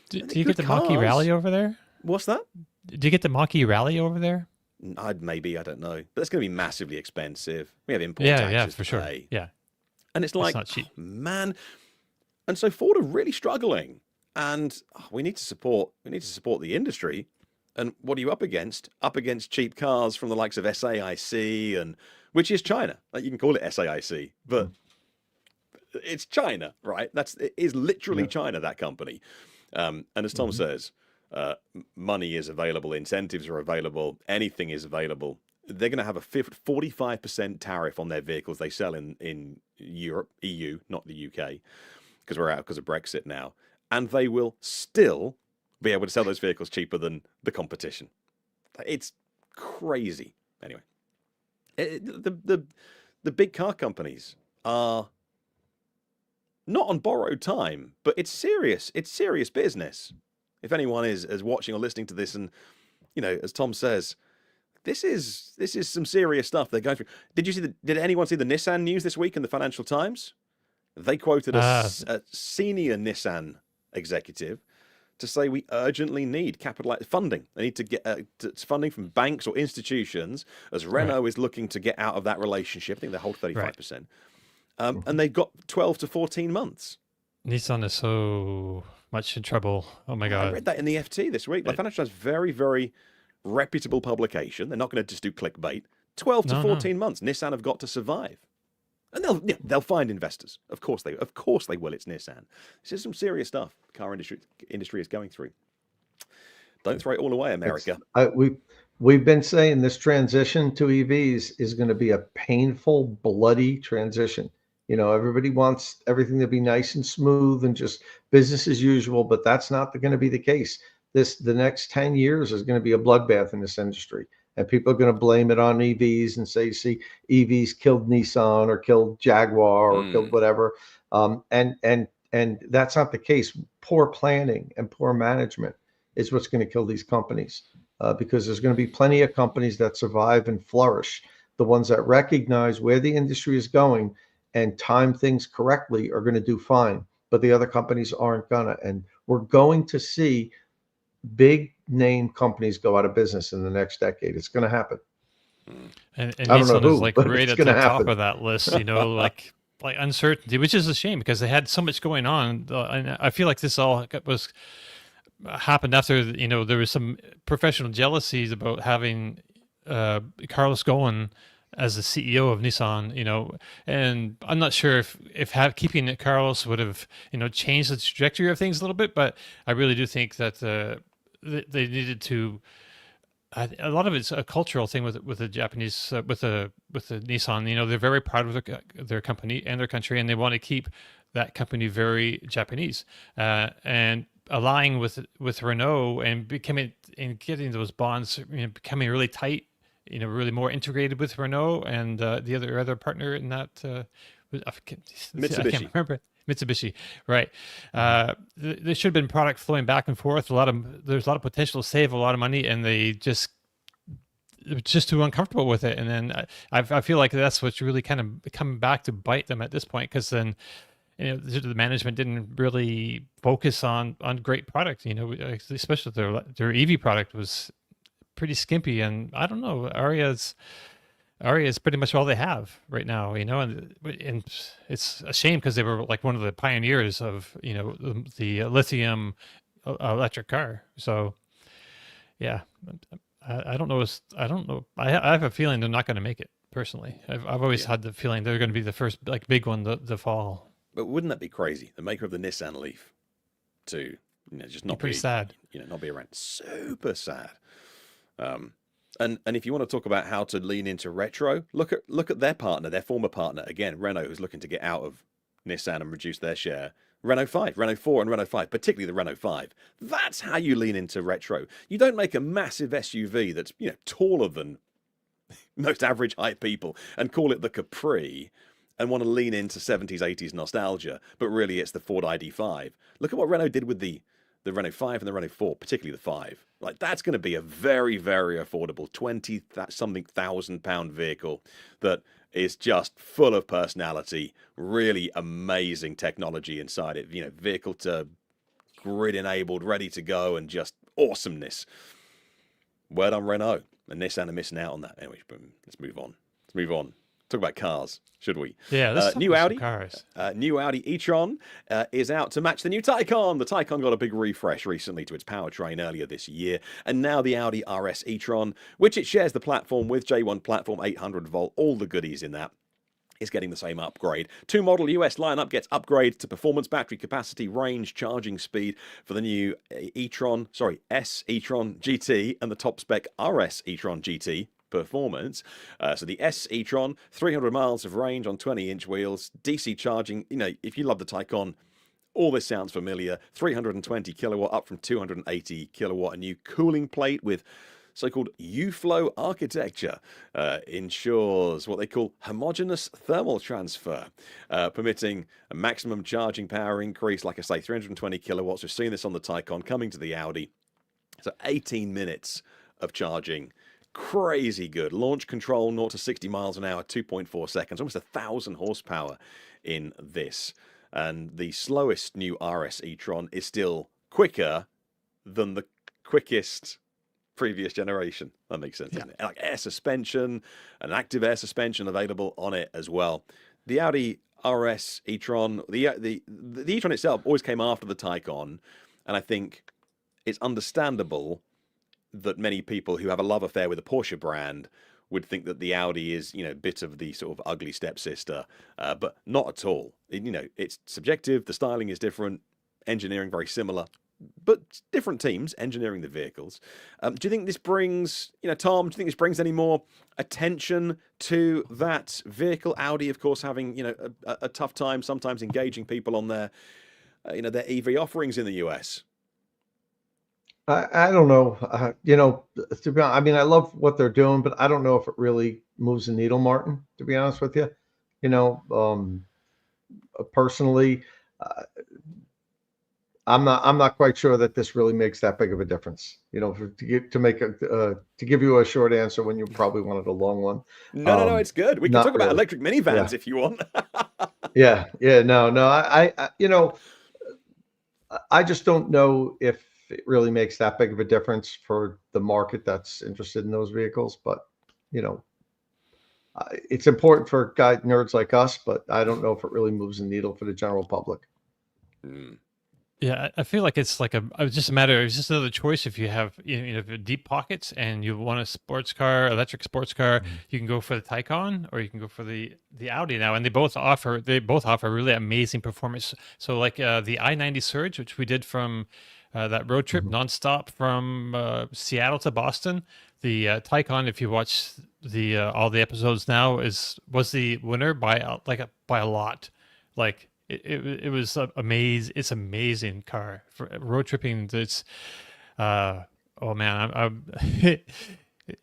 [SPEAKER 3] Do you get the Mach-E Rally over there?
[SPEAKER 4] What's that?
[SPEAKER 3] Do you get the Mach-E Rally over there?
[SPEAKER 4] Maybe, I don't know. But it's going to be massively expensive. We have import
[SPEAKER 3] Yeah,
[SPEAKER 4] taxes
[SPEAKER 3] for
[SPEAKER 4] to
[SPEAKER 3] sure.
[SPEAKER 4] pay.
[SPEAKER 3] Yeah.
[SPEAKER 4] And it's like,
[SPEAKER 3] not cheap.
[SPEAKER 4] Man. And so Ford are really struggling. And we need to support the industry. And what are you up against? Up against cheap cars from the likes of SAIC, and which is China. Like, you can call it SAIC, but it's China, right? It is literally China, that company. And as Tom says, money is available, incentives are available, anything is available. They're going to have a 45% tariff on their vehicles they sell in Europe, EU, not the UK, because we're out because of Brexit now. And they will still be able to sell those vehicles cheaper than the competition. It's crazy. Anyway, the big car companies are not on borrowed time, but it's serious. It's serious business. If anyone is watching or listening to this, and as Tom says, this is some serious stuff they're going through. Did anyone see the Nissan news this week in the Financial Times? They quoted a senior Nissan executive to say we urgently need funding. They need to get funding from banks or institutions, as Renault is looking to get out of that relationship. I think they hold 35%. And they've got 12 to 14 months.
[SPEAKER 3] Nissan is so much in trouble. Oh my God.
[SPEAKER 4] I read that in the FT this week. The Financial Times, very, very reputable publication. They're not going to just do clickbait. 12 to 14 months. Nissan have got to survive. And they'll find investors. Of course they will. It's Nissan. This is some serious stuff the car industry is going through. Don't throw it all away, America.
[SPEAKER 2] We've been saying this transition to EVs is going to be a painful, bloody transition. Everybody wants everything to be nice and smooth and just business as usual, but that's not going to be the case. The next 10 years is going to be a bloodbath in this industry. And people are going to blame it on EVs and say, see, EVs killed Nissan or killed Jaguar or killed whatever. And that's not the case. Poor planning and poor management is what's going to kill these companies, because there's going to be plenty of companies that survive and flourish. The ones that recognize where the industry is going and time things correctly are going to do fine, but the other companies aren't gonna. And we're going to see big name companies go out of business in the next decade. It's going to happen.
[SPEAKER 3] And
[SPEAKER 2] I don't know
[SPEAKER 3] Nissan
[SPEAKER 2] who,
[SPEAKER 3] is like
[SPEAKER 2] but
[SPEAKER 3] right
[SPEAKER 2] it's
[SPEAKER 3] at the
[SPEAKER 2] gonna
[SPEAKER 3] top
[SPEAKER 2] happen.
[SPEAKER 3] of that list, like uncertainty, which is a shame because they had so much going on. And I feel like this all happened after, there was some professional jealousies about having Carlos Ghosn as the CEO of Nissan, and I'm not sure if keeping it Carlos would have, changed the trajectory of things a little bit, but I really do think that they needed to. A lot of it's a cultural thing with the Japanese, with the Nissan. They're very proud of their company and their country, and they want to keep that company very Japanese. And allying with Renault and getting those bonds, becoming really tight, really more integrated with Renault and the other partner in that,
[SPEAKER 4] Mitsubishi.
[SPEAKER 3] I can't remember. Mitsubishi, right? There should have been product flowing back and forth. There's a lot of potential to save a lot of money, and they're just too uncomfortable with it. And then I feel like that's what's really kind of coming back to bite them at this point, because then the management didn't really focus on great product. Especially their EV product was pretty skimpy, and I don't know. Aria is pretty much all they have right now, and it's a shame because they were like one of the pioneers of the lithium electric car. So yeah, I don't know. I don't know. I have a feeling they're not going to make it. Personally, I've always had the feeling they're going to be the first big one the fall.
[SPEAKER 4] But wouldn't that be crazy? The maker of the Nissan Leaf to just not be
[SPEAKER 3] sad.
[SPEAKER 4] Not be around. Super sad. And if you want to talk about how to lean into retro, look at their partner, their former partner, again, Renault, who's looking to get out of Nissan and reduce their share. Renault 5, Renault 4 and Renault 5, particularly the Renault 5. That's how you lean into retro. You don't make a massive SUV that's taller than most average height people and call it the Capri and want to lean into 70s, 80s nostalgia, but really it's the Ford ID.5. Look at what Renault did with the Renault 5 and the Renault 4, particularly the 5. Like, that's going to be a very, very affordable 20-something thousand pound vehicle that is just full of personality, really amazing technology inside it, vehicle to grid enabled, ready to go, and just awesomeness. Word on Renault. And Nissan are missing out on that. Anyway, let's move on. Talk about cars, should we?
[SPEAKER 3] Yeah, let's talk
[SPEAKER 4] new
[SPEAKER 3] about
[SPEAKER 4] Audi.
[SPEAKER 3] some cars.
[SPEAKER 4] New Audi e-tron is out to match the new Taycan. The Taycan got a big refresh recently to its powertrain earlier this year, and now the Audi RS e-tron, which it shares the platform with, J1 platform, 800 volt, all the goodies in that, is getting the same upgrade. Two model US lineup gets upgrades to performance, battery capacity, range, charging speed for the new S e-tron GT and the top spec RS e-tron GT performance. So the S e-tron, 300 miles of range on 20-inch wheels, DC charging. If you love the Taycan, all this sounds familiar. 320 kilowatt up from 280 kilowatt. A new cooling plate with so-called U-flow architecture ensures what they call homogeneous thermal transfer, permitting a maximum charging power increase. Like I say, 320 kilowatts. We've seen this on the Taycan coming to the Audi. So 18 minutes of charging. Crazy good. Launch control, 0 to 60 miles an hour, 2.4 seconds. Almost 1,000 horsepower in this. And the slowest new RS e-tron is still quicker than the quickest previous generation. That makes sense, doesn't it? Like air suspension, an active air suspension available on it as well. The Audi RS e-tron, the e-tron itself always came after the Taycan, and I think it's understandable that many people who have a love affair with the Porsche brand would think that the Audi is, a bit of the sort of ugly stepsister, but not at all. It's subjective. The styling is different. Engineering very similar, but different teams engineering the vehicles. Do you think this brings, Tom, do you think this brings any more attention to that vehicle? Audi, of course, having, a tough time sometimes engaging people on their, their EV offerings in the US.
[SPEAKER 2] I don't know. To be honest, I mean, I love what they're doing, but I don't know if it really moves the needle, Martin, to be honest with you. Personally, uh, I'm not quite sure that this really makes that big of a difference. To give you a short answer when you probably wanted a long one.
[SPEAKER 4] No, it's good. We can
[SPEAKER 2] Not
[SPEAKER 4] talk about
[SPEAKER 2] really.
[SPEAKER 4] electric minivans
[SPEAKER 2] Yeah.
[SPEAKER 4] if you want.
[SPEAKER 2] Yeah. No. I just don't know if it really makes that big of a difference for the market that's interested in those vehicles. But it's important for nerds like us, but I don't know if it really moves the needle for the general public.
[SPEAKER 4] Mm.
[SPEAKER 3] Yeah, I feel like it's like it's just a matter. It's just another choice. If you have if you have deep pockets and you want a sports car, electric sports car, you can go for the Taycan or you can go for the Audi now, and they both offer really amazing performance. So like the I-90 Surge, which we did from that road trip nonstop from Seattle to Boston. The Taycan, if you watch the all the episodes now, was the winner by a lot. Like it was amazing. It's amazing car for road tripping. It's oh man, I'm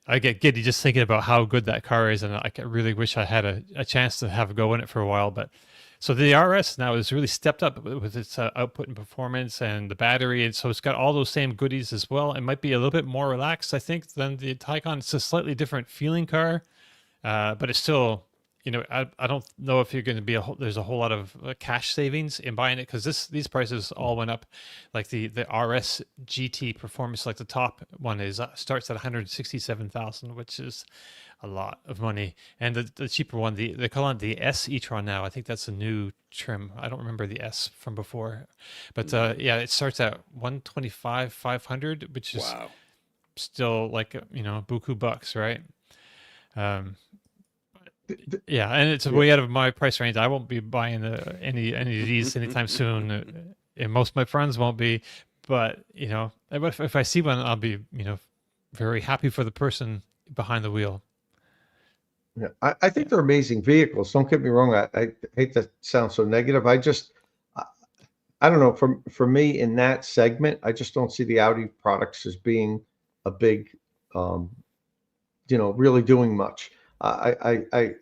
[SPEAKER 3] I get giddy just thinking about how good that car is, and I really wish I had a chance to have a go in it for a while. But so the RS now is really stepped up with its output and performance and the battery, and so it's got all those same goodies as well. It might be a little bit more relaxed, I think, than the Taycan. It's a slightly different feeling car, but it's still, I don't know if you're going to be there's a whole lot of cash savings in buying it, because these prices all went up. Like the RS GT Performance, like the top one starts at 167,000, which is a lot of money. And the cheaper one, they call it the S e-tron now. I think that's a new trim. I don't remember the S from before, but yeah, it starts at 125,500, which is
[SPEAKER 4] Wow.
[SPEAKER 3] still like buku bucks, right? Yeah, and it's way out of my price range. I won't be buying any of these anytime soon, and most of my friends won't be. But if I see one, I'll be very happy for the person behind the wheel.
[SPEAKER 2] Yeah, I think they're amazing vehicles. Don't get me wrong. I hate to sound so negative. I don't know. For me in that segment, I just don't see the Audi products as being a big, really doing much. I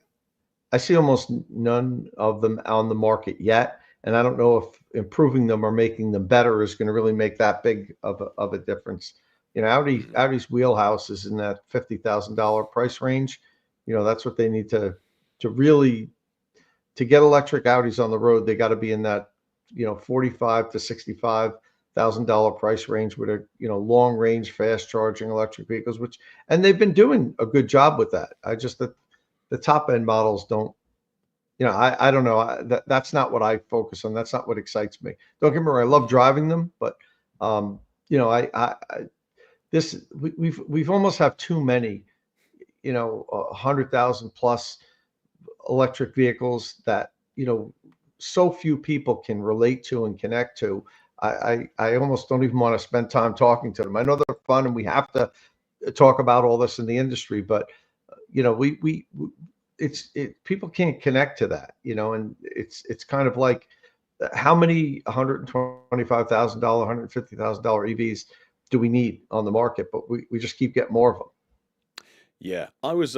[SPEAKER 2] see almost none of them on the market yet, and I don't know if improving them or making them better is going to really make that big of a difference. Audi's wheelhouse is in that $50,000 price range. That's what they need to really to get electric Audis on the road. They got to be in that $45,000 to $65,000 price range with a long range, fast charging electric vehicles. And they've been doing a good job with that. The top end models don't. I don't know. That's not what I focus on. That's not what excites me. Don't get me wrong. I love driving them, but we've almost have too many. 100,000 plus electric vehicles that so few people can relate to and connect to. I almost don't even want to spend time talking to them. I know they're fun and we have to talk about all this in the industry, but people can't connect to that, and it's kind of like how many $125,000, $150,000 EVs do we need on the market? But we just keep getting more of them.
[SPEAKER 4] Yeah, I was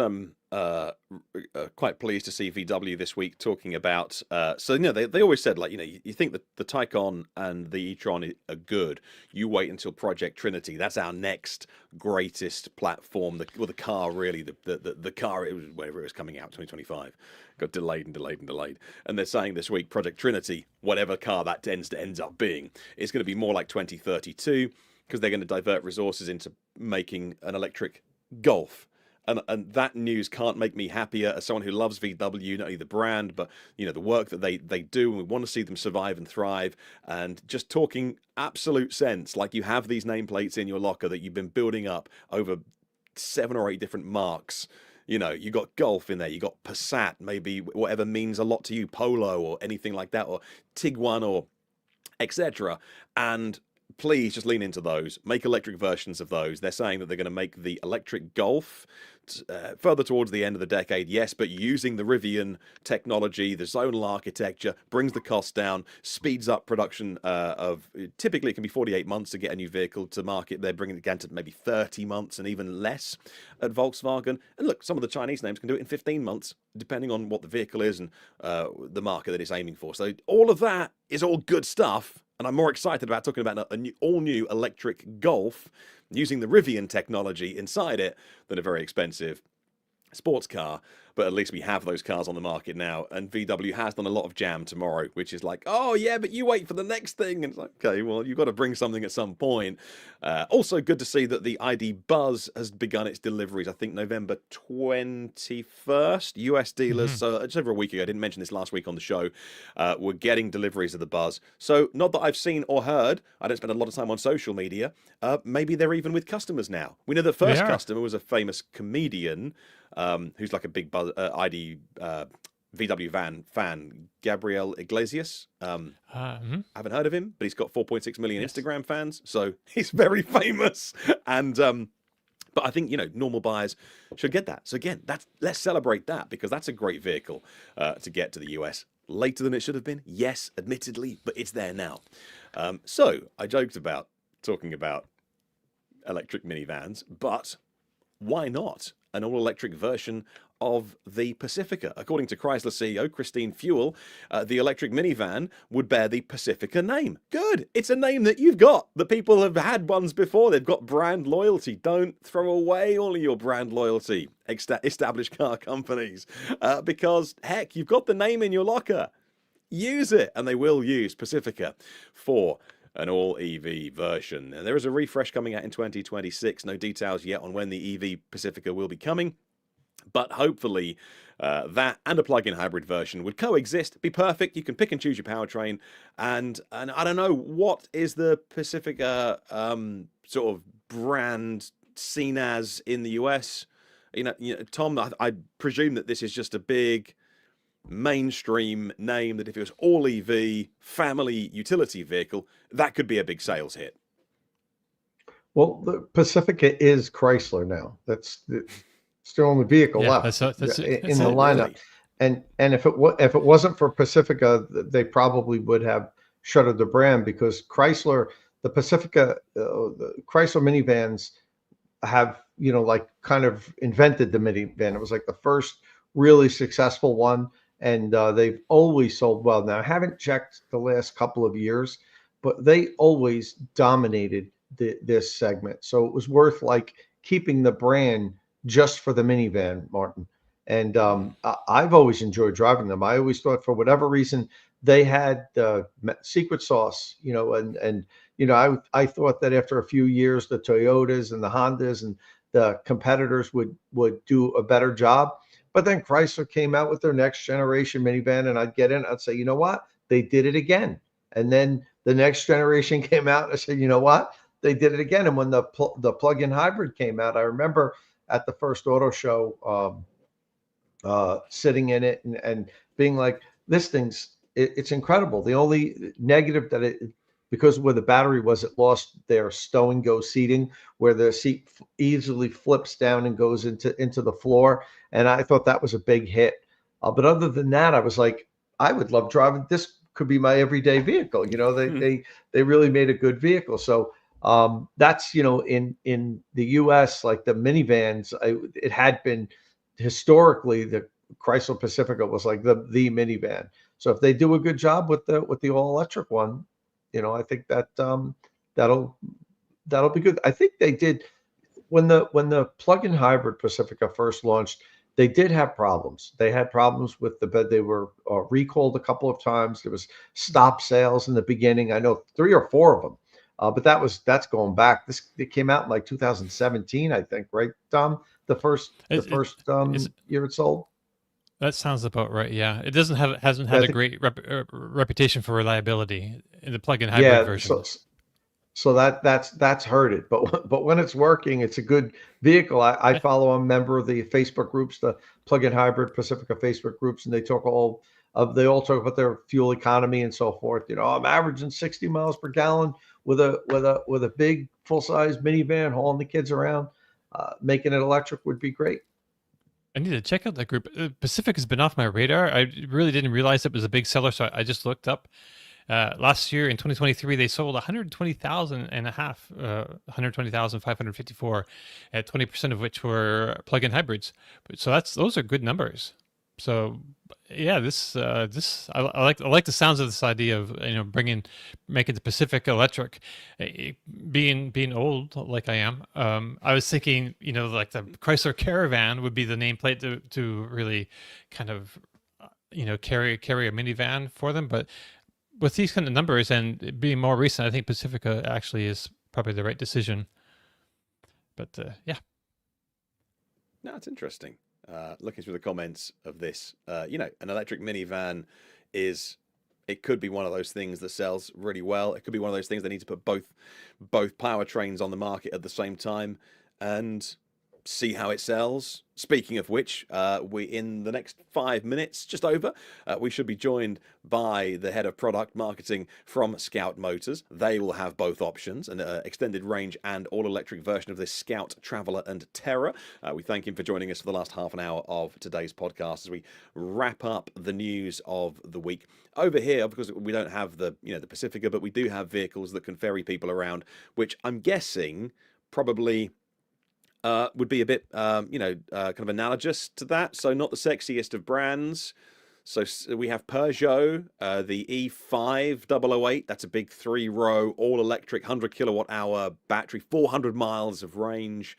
[SPEAKER 4] quite pleased to see VW this week talking about. So they always said, like, you think that the Taycan and the e-tron are good. You wait until Project Trinity. That's our next greatest platform. The car really, the car, it was whenever it was coming out, 2025, got delayed and delayed and delayed. And they're saying this week Project Trinity, whatever car that ends up being, is going to be more like 2032, because they're going to divert resources into making an electric Golf. And that news can't make me happier as someone who loves VW, not only the brand, but the work that they do, and we want to see them survive and thrive. And just talking absolute sense, like you have these nameplates in your locker that you've been building up over 7 or 8 different marks. You know, you got Golf in there, you got Passat, maybe whatever means a lot to you, Polo or anything like that, or Tiguan or etc. And please just lean into those. Make electric versions of those. They're saying that they're going to make the electric Golf further towards the end of the decade, yes, but using the Rivian technology, the zonal architecture, brings the cost down, speeds up production of, typically it can be 48 months to get a new vehicle to market. They're bringing it down to maybe 30 months and even less at Volkswagen. And look, some of the Chinese names can do it in 15 months, depending on what the vehicle is and the market that it's aiming for. So all of that is all good stuff. And I'm more excited about talking about an all-new electric Golf using the Rivian technology inside it than a very expensive sports car. But at least we have those cars on the market now. And VW has done a lot of jam tomorrow, which is like, oh, yeah, but you wait for the next thing. And it's like, okay, well, you've got to bring something at some point. Also good to see that the ID Buzz has begun its deliveries, I think November 21st. US dealers, so just over a week ago, I didn't mention this last week on the show, were getting deliveries of the Buzz. So not that I've seen or heard, I don't spend a lot of time on social media, maybe they're even with customers now. We know the first customer was a famous comedian who's like a big ID VW van fan, Gabriel Iglesias. Haven't heard of him, but he's got 4.6 million Instagram fans, so he's very famous. And but I think, you know, normal buyers should get that. So again, let's celebrate that, because that's a great vehicle to get to the US. Later than it should have been, yes, admittedly, but it's there now. So I joked about talking about electric minivans, but why not an all-electric version of the Pacifica? According to Chrysler CEO Christine Fuel, the electric minivan would bear the Pacifica name. Good. It's a name that you've got. The people have had ones before. They've got brand loyalty. Don't throw away all of your brand loyalty, established car companies, because, heck, you've got the name in your locker. Use it. And they will use Pacifica for an all-EV version. And there is a refresh coming out in 2026. No details yet on when the EV Pacifica will be coming. But hopefully that and a plug-in hybrid version would coexist, be perfect. You can pick and choose your powertrain. And I don't know, what is the Pacifica sort of brand seen as in the US? You know, Tom, I presume that this is just a big mainstream name that if it was all EV, family utility vehicle, that could be a big sales hit.
[SPEAKER 2] Well, the Pacifica is Chrysler now. That's the only vehicle left in the lineup. Really? And if it wasn't for Pacifica, they probably would have shuttered the brand, because Chrysler, the Pacifica, the Chrysler minivans have, you know, like kind of invented the minivan. It was like the first really successful one. And they've always sold well. Now, I haven't checked the last couple of years, but they always dominated this segment. So it was worth like keeping the brand just for the minivan, Martin. And I've always enjoyed driving them. I always thought, for whatever reason, they had the secret sauce, you know, and you know, I thought that after a few years, the Toyotas and the Hondas and the competitors would do a better job. But then Chrysler came out with their next generation minivan, and I'd get in, I'd say, you know what? They did it again. And then the next generation came out, and I said, you know what? They did it again. And when the plug-in hybrid came out, I remember at the first auto show sitting in it and being like, this it's incredible. The only negative that because where the battery was, it lost their stow and go seating, where the seat easily flips down and goes into the floor. And I thought that was a big hit. But other than that, I was like, I would love driving. This could be my everyday vehicle. You know, they really made a good vehicle. So that's, you know, in the US, like the minivans, it had been historically, the Chrysler Pacifica was like the minivan. So if they do a good job with the all electric one, you know, I think that that'll be good. I think they did when the plug-in hybrid Pacifica first launched. They did have problems. They had problems with the bed. They were recalled a couple of times. There was stop sales in the beginning. I know 3 or 4 of them, but that's going back. It came out in like 2017, I think, right, Tom? The first year it sold.
[SPEAKER 3] That sounds about right. Yeah, it hasn't had a great reputation for reliability in the plug-in hybrid version.
[SPEAKER 2] So that's hurt it. But when it's working, it's a good vehicle. I follow a member of the Facebook groups, the plug-in hybrid Pacifica Facebook groups, and they all talk about their fuel economy and so forth. I'm averaging 60 miles per gallon with a big full-size minivan hauling the kids around. Making it electric would be great.
[SPEAKER 3] I need to check out that group. Pacific has been off my radar. I really didn't realize it was a big seller, so I just looked up. Last year in 2023, they sold 120,554, at 20% of which were plug-in hybrids. So those are good numbers. So yeah, I like the sounds of this idea of making the Pacific electric. Being old like I am, I was thinking like the Chrysler Caravan would be the nameplate to really kind of carry a minivan for them, but with these kind of numbers and being more recent, I think Pacifica actually is probably the right decision. But yeah.
[SPEAKER 4] No, it's interesting. Looking through the comments of this, an electric minivan it could be one of those things that sells really well. It could be one of those things they need to put both powertrains on the market at the same time and see how it sells. Speaking of which, we in the next 5 minutes, just over, we should be joined by the head of product marketing from Scout Motors. They will have both options, an extended range and all-electric version of this Scout, Traveller and Terra. We thank him for joining us for the last half an hour of today's podcast as we wrap up the news of the week. Over here, because we don't have the Pacifica, but we do have vehicles that can ferry people around, which I'm guessing probably would be a bit, kind of analogous to that. So not the sexiest of brands. So we have Peugeot, the E5008. That's a big 3-row, all-electric, 100 kilowatt-hour battery, 400 miles of range,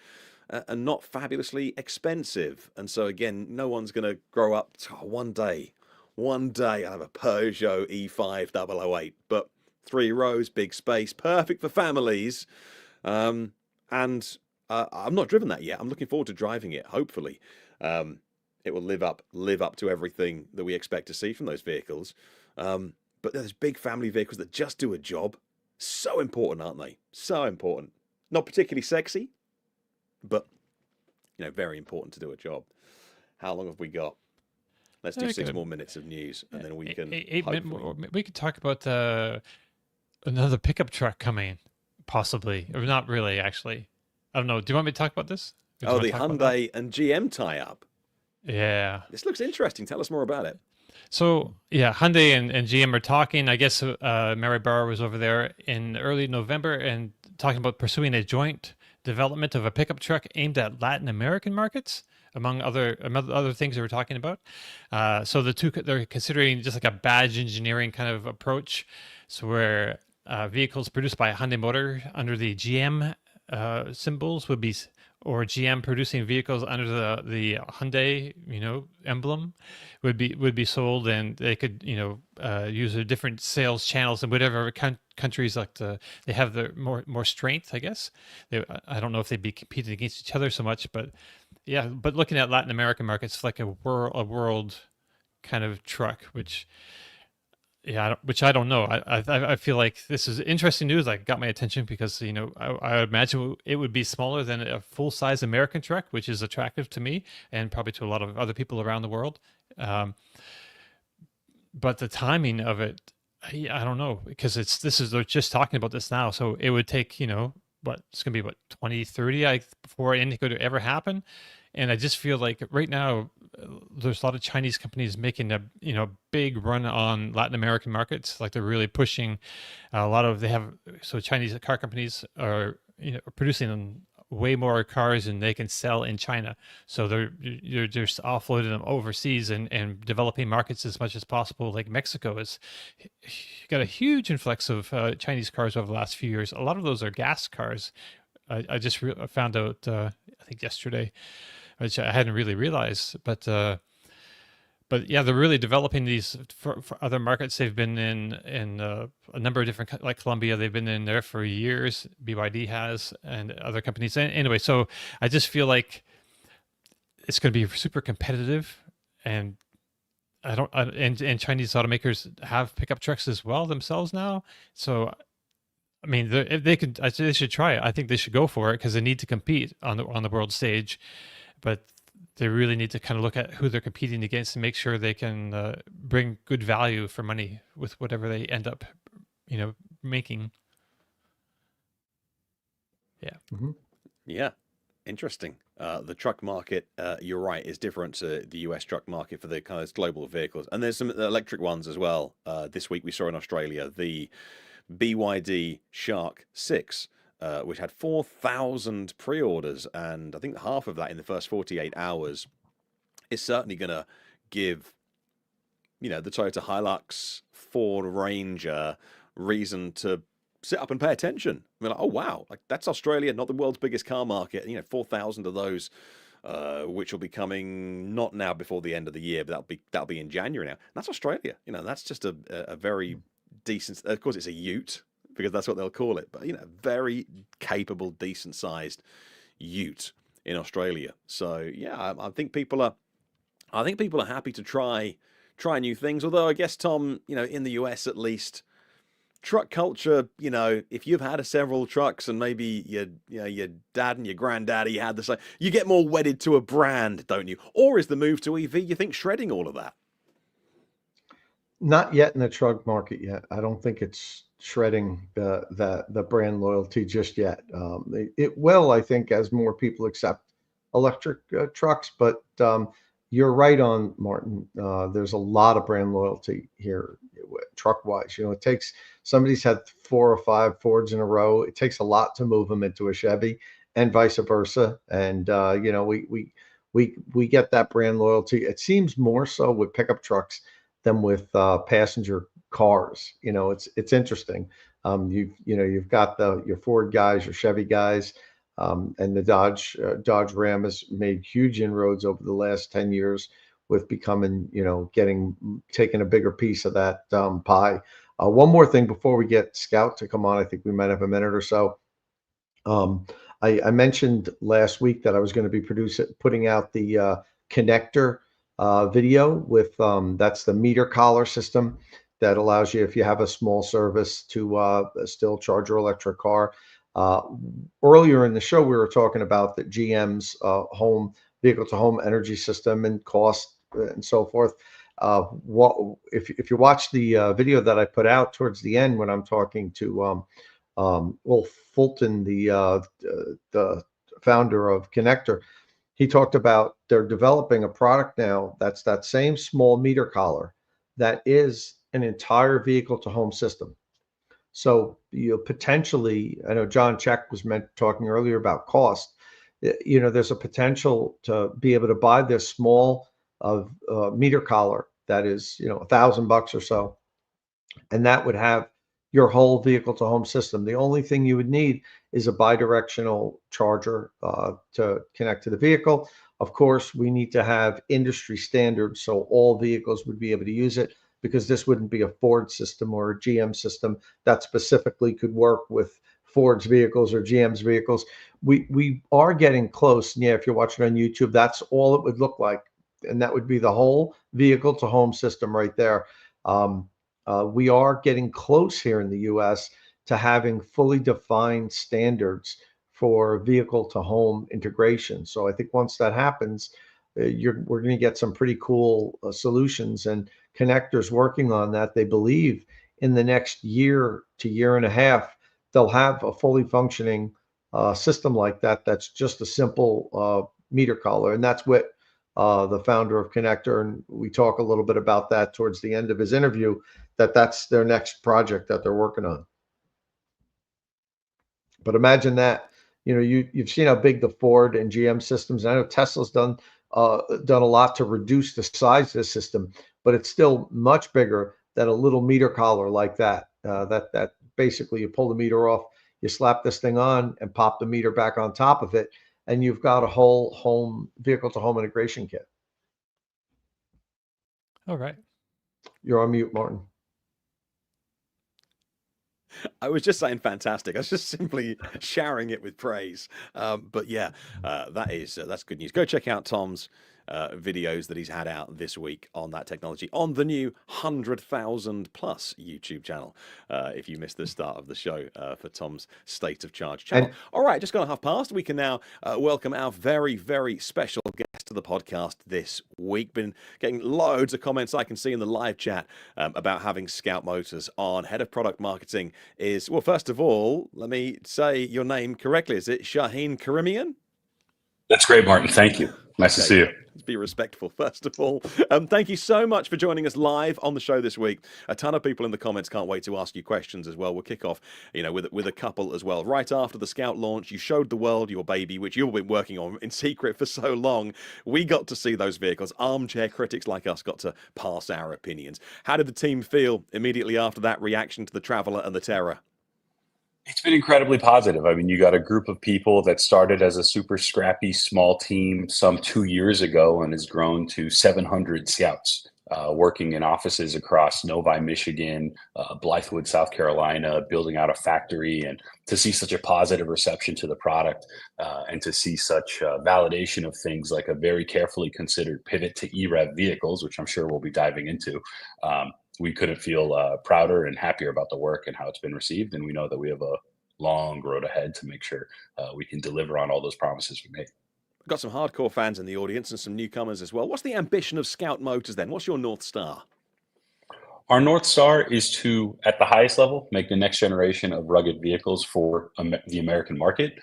[SPEAKER 4] and not fabulously expensive. And so again, no one's going to grow up. One day I'll have a Peugeot E5008. But 3 rows, big space, perfect for families. And I'm not driven that yet. I'm looking forward to driving it. Hopefully, it will live up to everything that we expect to see from those vehicles. But there's big family vehicles that just do a job. So important, aren't they? So important. Not particularly sexy, but very important to do a job. How long have we got? Let's do 6 more minutes of news, and then we can.
[SPEAKER 3] 8 minutes more. We could talk about another pickup truck coming, possibly, or not really, actually. I don't know. Do you want me to talk about this?
[SPEAKER 4] The Hyundai and GM tie-up.
[SPEAKER 3] Yeah.
[SPEAKER 4] This looks interesting. Tell us more about it.
[SPEAKER 3] So, yeah, Hyundai and GM are talking. I guess Mary Barr was over there in early November and talking about pursuing a joint development of a pickup truck aimed at Latin American markets, among other things they were talking about. So they're considering just like a badge engineering kind of approach. So where vehicles produced by Hyundai Motor under the GM symbols would be, or GM producing vehicles under the Hyundai emblem would be sold, and they could use their different sales channels in whatever countries they have the more strength, I guess. I don't know if they'd be competing against each other so much, but yeah. But looking at Latin American markets, like a world kind of truck, which I don't know. I feel like this is interesting news. Like, got my attention because I imagine it would be smaller than a full size American truck, which is attractive to me and probably to a lot of other people around the world. But the timing of it, I don't know, because they're just talking about this now, so it would take it's gonna be 2030 before anything could ever happen. And I just feel like right now there's a lot of Chinese companies making a big run on Latin American markets. Like, they're really pushing Chinese car companies are producing way more cars than they can sell in China. So they're just offloading them overseas and developing markets as much as possible. Like Mexico has got a huge influx of Chinese cars over the last few years. A lot of those are gas cars. I just found out I think yesterday, which I hadn't really realized, but yeah, they're really developing these for other markets. They've been in a number of different, like Colombia, they've been in there for years. BYD has, and other companies. Anyway, so I just feel like it's going to be super competitive, and and Chinese automakers have pickup trucks as well themselves now. So I mean, if they could, I say they should try it. I think they should go for it because they need to compete on the world stage. But they really need to kind of look at who they're competing against and make sure they can bring good value for money with whatever they end up, making. Yeah.
[SPEAKER 2] Mm-hmm.
[SPEAKER 4] Yeah, interesting. The truck market, you're right, is different to the US truck market for the kind of global vehicles. And there's some electric ones as well. This week we saw in Australia the BYD Shark 6, which had 4,000 pre-orders, and I think half of that in the first 48 hours is certainly going to give, the Toyota Hilux, Ford Ranger reason to sit up and pay attention. I mean, like, oh wow, like that's Australia, not the world's biggest car market. 4,000 of those, which will be coming not now before the end of the year, but that'll be in January now. And that's Australia. That's just a very decent. Of course, it's a Ute because that's what they'll call it. But very capable, decent sized Ute in Australia. So yeah, I think people are happy to try new things. Although I guess, Tom, in the US at least, truck culture, if you've had several trucks and maybe your dad and your granddaddy had the same, you get more wedded to a brand, don't you? Or is the move to EV, you think, shredding all of that?
[SPEAKER 2] Not yet in the truck market yet. I don't think it's shredding the brand loyalty just yet. It will, I think, as more people accept electric trucks. But you're right on, Martin. There's a lot of brand loyalty here, truck wise. It takes somebody's had 4 or 5 Fords in a row. It takes a lot to move them into a Chevy, and vice versa. And we get that brand loyalty. It seems more so with pickup trucks than with passenger cars. It's interesting. You've got your Ford guys, your Chevy guys, and the Dodge Ram has made huge inroads over the last 10 years with becoming, taking a bigger piece of that pie. One more thing before we get Scout to come on, I think we might have a minute or so. I mentioned last week that I was going to be putting out the connector video with that's the meter collar system that allows you, if you have a small service, to still charge your electric car. Earlier in the show, we were talking about the GM's home vehicle to home energy system and cost and so forth. If you watch the video that I put out towards the end when I'm talking to Wolf Fulton, the founder of Connector, he talked about they're developing a product now that's that same small meter collar that is an entire vehicle to home system. So potentially, I know John Check was talking earlier about cost. There's a potential to be able to buy this small meter collar that is $1,000 or so, and that would have your whole vehicle to home system. The only thing you would need is a bidirectional charger to connect to the vehicle. Of course, we need to have industry standards so all vehicles would be able to use it, because this wouldn't be a Ford system or a GM system that specifically could work with Ford's vehicles or GM's vehicles. We are getting close. And yeah, if you're watching on YouTube, that's all it would look like. And that would be the whole vehicle to home system right there. We are getting close here in the US to having fully defined standards for vehicle to home integration. So I think once that happens, we're going to get some pretty cool solutions, and Connector's working on that. They believe in the next year to year and a half, they'll have a fully functioning system like that. That's just a simple meter collar. And that's what the founder of Connector, and we talk a little bit about that towards the end of his interview, that's their next project that they're working on. But imagine that, you've seen how big the Ford and GM systems. I know Tesla's done a lot to reduce the size of the system, but it's still much bigger than a little meter collar like that. That basically you pull the meter off, you slap this thing on, and pop the meter back on top of it, and you've got a whole home vehicle to home integration kit.
[SPEAKER 3] All right.
[SPEAKER 2] You're on mute, Martin.
[SPEAKER 4] I was just saying fantastic. I was just simply showering it with praise. But yeah, that's good news. Go check out Tom's videos that he's had out this week on that technology on the new 100,000 plus YouTube channel. If you missed the start of the show for Tom's State of Charge channel.
[SPEAKER 2] And
[SPEAKER 4] all right, just gone half past. We can now welcome our very, very special guest to the podcast this week. Been getting loads of comments I can see in the live chat about having Scout Motors on. Head of Product Marketing is, well, first of all, let me say your name correctly. Is it Shaheen Karimian?
[SPEAKER 5] That's great, Martin. Thank you. Nice to see you.
[SPEAKER 4] Let's be respectful, first of all. Thank you so much for joining us live on the show this week. A ton of people in the comments can't wait to ask you questions as well. We'll kick off, with a couple as well. Right after the Scout launch, you showed the world your baby, which you've been working on in secret for so long. We got to see those vehicles. Armchair critics like us got to pass our opinions. How did the team feel immediately after that reaction to the Traveller and the Terra?
[SPEAKER 5] It's been incredibly positive. I mean, you got a group of people that started as a super scrappy small team some 2 years ago and has grown to 700 Scouts working in offices across Novi, Michigan, Blythewood, South Carolina, building out a factory. And to see such a positive reception to the product and to see such validation of things like a very carefully considered pivot to EREV vehicles, which I'm sure we'll be diving into, we couldn't feel prouder and happier about the work and how it's been received. And we know that we have a long road ahead to make sure we can deliver on all those promises we made.
[SPEAKER 4] We've got some hardcore fans in the audience and some newcomers as well. What's the ambition of Scout Motors then? What's your North Star?
[SPEAKER 5] Our North Star is to, at the highest level, make the next generation of rugged vehicles for the American market.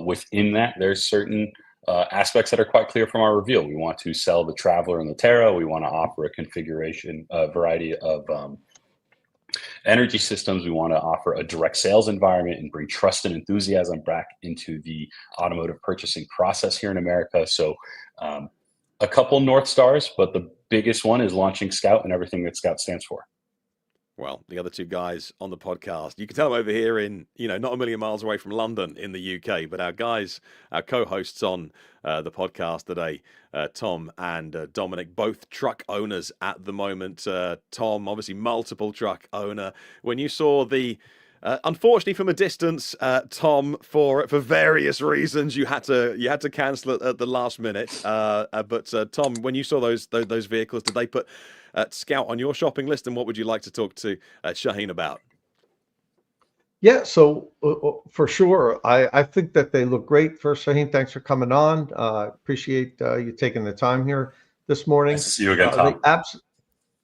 [SPEAKER 5] Within that, there's certain aspects that are quite clear from our reveal. We want to sell the Traveller and the Terra. We want to offer a configuration, a variety of energy systems. We want to offer a direct sales environment and bring trust and enthusiasm back into the automotive purchasing process here in America. So a couple North Stars, but the biggest one is launching Scout and everything that Scout stands for.
[SPEAKER 4] Well, the other two guys on the podcast, you can tell them over here in, not a million miles away from London in the UK, but our guys, our co-hosts on the podcast today, Tom and Dominic, both truck owners at the moment. Tom, obviously multiple truck owner. When you saw the, unfortunately from a distance, Tom, for various reasons, you had to cancel it at the last minute. But Tom, when you saw those vehicles, did they put Scout on your shopping list, and what would you like to talk to Shaheen about?
[SPEAKER 2] Yeah, so for sure, I think that they look great. First, Shaheen, thanks for coming on. Appreciate you taking the time here this morning.
[SPEAKER 5] Nice to see you again, Tom.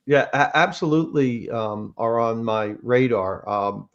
[SPEAKER 2] Absolutely are on my radar.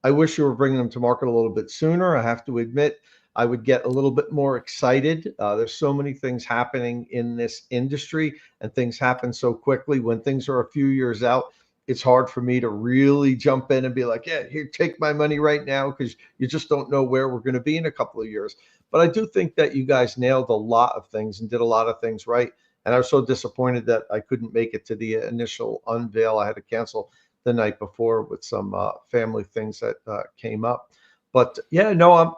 [SPEAKER 2] I wish you were bringing them to market a little bit sooner. I have to admit, I would get a little bit more excited. There's so many things happening in this industry, and things happen so quickly. When things are a few years out, it's hard for me to really jump in and be like, yeah, here, take my money right now, because you just don't know where we're going to be in a couple of years. But I do think that you guys nailed a lot of things and did a lot of things right. And I was so disappointed that I couldn't make it to the initial unveil. I had to cancel the night before with some family things that came up. But yeah, no,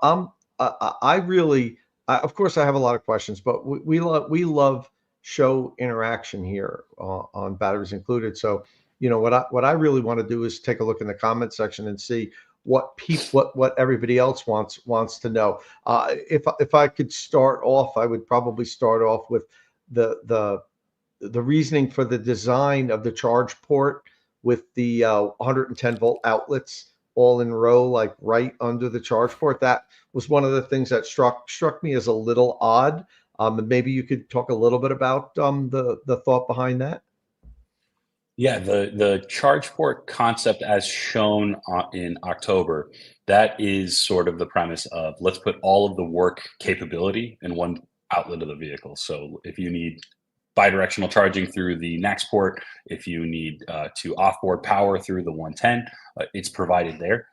[SPEAKER 2] of course I have a lot of questions, but we love show interaction here on Batteries Included. So, what I really want to do is take a look in the comment section and see what everybody else wants to know. If I could start off, I would probably start off with the reasoning for the design of the charge port with the 110 volt outlets all in row, like right under the charge port. That was one of the things that struck me as a little odd. Maybe you could talk a little bit about the thought behind that.
[SPEAKER 5] Yeah, the charge port concept as shown in October, that is sort of the premise of let's put all of the work capability in one outlet of the vehicle. So if you need bidirectional charging through the NAX port, if you need to offboard power through the 110, it's provided there.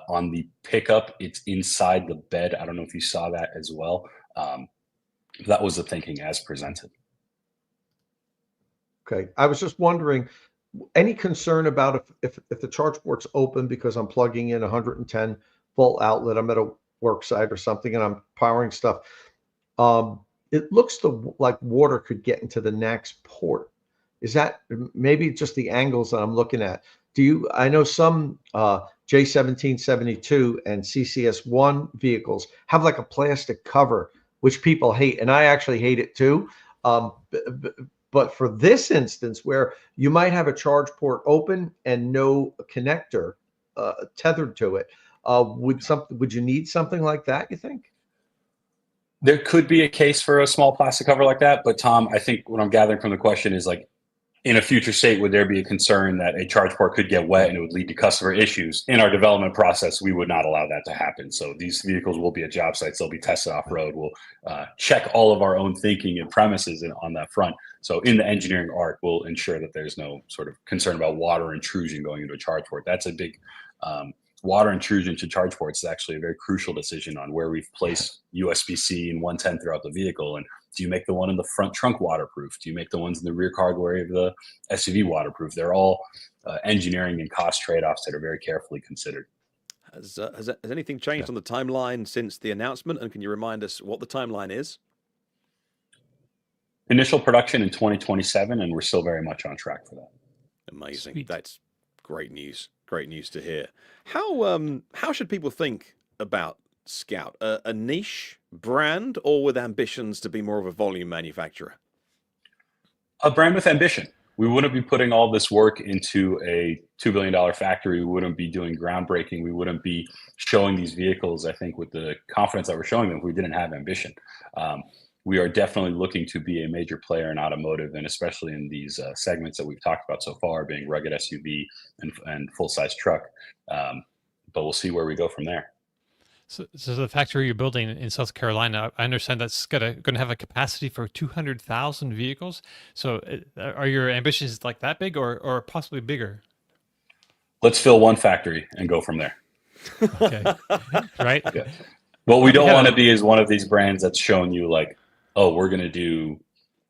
[SPEAKER 5] On the pickup, it's inside the bed. I don't know if you saw that as well. That was the thinking as presented.
[SPEAKER 2] Okay, I was just wondering, any concern about if the charge port's open because I'm plugging in a 110 volt outlet, I'm at a work site or something and I'm powering stuff. It looks like water could get into the NAX port. Is that maybe just the angles that I'm looking at? I know some J1772 and CCS1 vehicles have like a plastic cover, which people hate, and I actually hate it too. But for this instance, where you might have a charge port open and no connector tethered to it, would you need something like that, you think?
[SPEAKER 5] There could be a case for a small plastic cover like that, but Tom, I think what I'm gathering from the question is like, in a future state, would there be a concern that a charge port could get wet and it would lead to customer issues? In our development process, we would not allow that to happen. So these vehicles will be at job sites. They'll be tested off-road. We'll check all of our own thinking and premises on that front. So in the engineering arc, we'll ensure that there's no sort of concern about water intrusion going into a charge port. That's a big water intrusion to charge ports is actually a very crucial decision on where we've placed USB-C and 110 throughout the vehicle. And do you make the one in the front trunk waterproof? Do you make the ones in the rear cargo area of the SUV waterproof? They're all engineering and cost trade-offs that are very carefully considered.
[SPEAKER 4] Has anything changed on the timeline since the announcement? And can you remind us what the timeline is?
[SPEAKER 5] Initial production in 2027, and we're still very much on track for that.
[SPEAKER 4] Amazing.
[SPEAKER 3] Sweet.
[SPEAKER 4] That's great news. Great news to hear. How should people think about Scout? A niche brand, or with ambitions to be more of a volume manufacturer?
[SPEAKER 5] A brand with ambition. We wouldn't be putting all this work into a $2 billion factory. We wouldn't be doing groundbreaking. We wouldn't be showing these vehicles, I think, with the confidence that we're showing them if we didn't have ambition. We are definitely looking to be a major player in automotive, and especially in these segments that we've talked about so far, being rugged SUV and full-size truck. But we'll see where we go from there.
[SPEAKER 3] So the factory you're building in South Carolina, I understand that's going to have a capacity for 200,000 vehicles. So are your ambitions like that big, or possibly bigger?
[SPEAKER 5] Let's fill one factory and go from there.
[SPEAKER 3] Okay, right?
[SPEAKER 5] Yeah. What we don't want to be is one of these brands that's showing you like, oh, we're going to do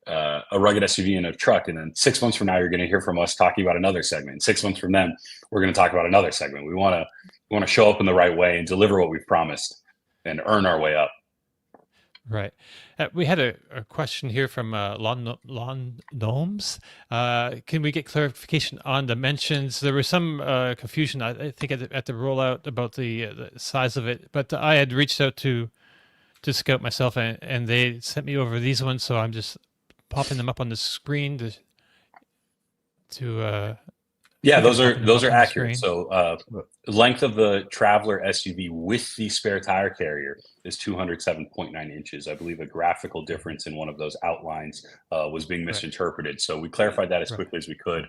[SPEAKER 5] a rugged SUV and a truck, and then 6 months from now, you're going to hear from us talking about another segment. 6 months from then, we're going to talk about another segment. We want to show up in the right way and deliver what we've promised and earn our way up.
[SPEAKER 3] Right. We had a question here from Lawn Gnomes. Can we get clarification on dimensions? There was some confusion, I think, at the rollout about the size of it. But I had reached out to Scout myself, and they sent me over these ones. So I'm just popping them up on the screen to
[SPEAKER 5] yeah, those are accurate. So length of the Traveler SUV with the spare tire carrier is 207.9 inches. I believe a graphical difference in one of those outlines was being misinterpreted. So we clarified that as quickly as we could.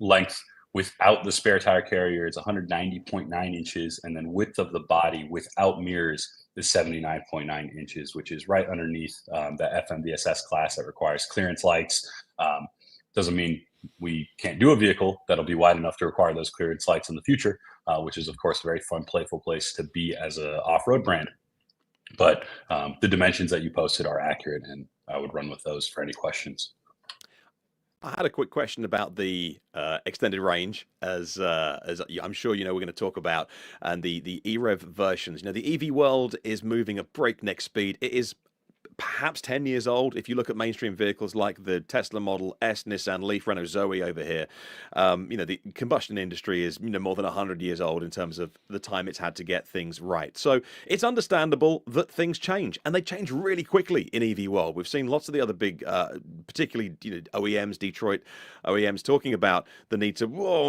[SPEAKER 5] Length without the spare tire carrier is 190.9 inches. And then width of the body without mirrors is 79.9 inches, which is right underneath the FMVSS class that requires clearance lights. Doesn't mean we can't do a vehicle that'll be wide enough to require those clearance lights in the future, which is, of course, a very fun, playful place to be as an off-road brand. But the dimensions that you posted are accurate, and I would run with those for any questions.
[SPEAKER 4] I had a quick question about the extended range, as I'm sure you know we're going to talk about, and the EREV versions. You know, the EV world is moving at breakneck speed. It is perhaps 10 years old. If you look at mainstream vehicles like the Tesla Model S, Nissan Leaf, Renault Zoe over here, you know, the combustion industry is, you know, more than 100 years old in terms of the time it's had to get things right. So it's understandable that things change, and they change really quickly in EV world. We've seen lots of the other big, particularly, you know, OEMs, Detroit OEMs, talking about the need to,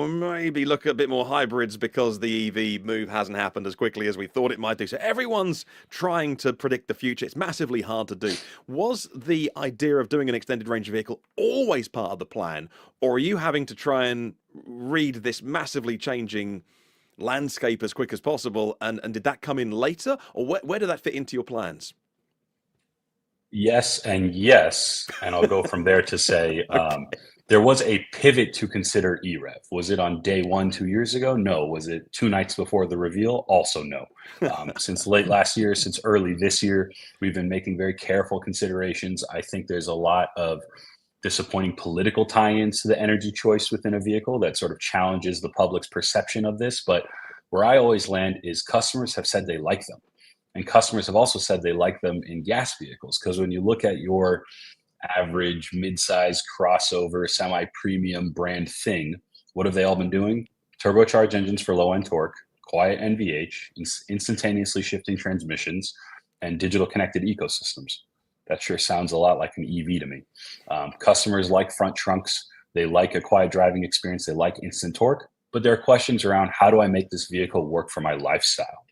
[SPEAKER 4] maybe look at a bit more hybrids because the EV move hasn't happened as quickly as we thought it might do. So everyone's trying to predict the future. It's massively hard to do. Was the idea of doing an extended range vehicle always part of the plan, or are you having to try and read this massively changing landscape as quick as possible, and did that come in later, or where did that fit into your plans?
[SPEAKER 5] Yes and yes, and I'll go from there to say there was a pivot to consider EREV. Was it on day one 2 years ago? No. Was it 2 nights before the reveal? Also no. Since late last year, since early this year, we've been making very careful considerations. I think there's a lot of disappointing political tie-ins to the energy choice within a vehicle that sort of challenges the public's perception of this. But where I always land is customers have said they like them. And customers have also said they like them in gas vehicles. Because when you look at your average mid-size crossover semi-premium brand thing, what have they all been doing? Turbocharged engines for low-end torque, quiet NVH, instantaneously shifting transmissions, and digital connected ecosystems. That sure sounds a lot like an EV to me. Customers like front trunks. They like a quiet driving experience. They like instant torque. But there are questions around, how do I make this vehicle work for my lifestyle?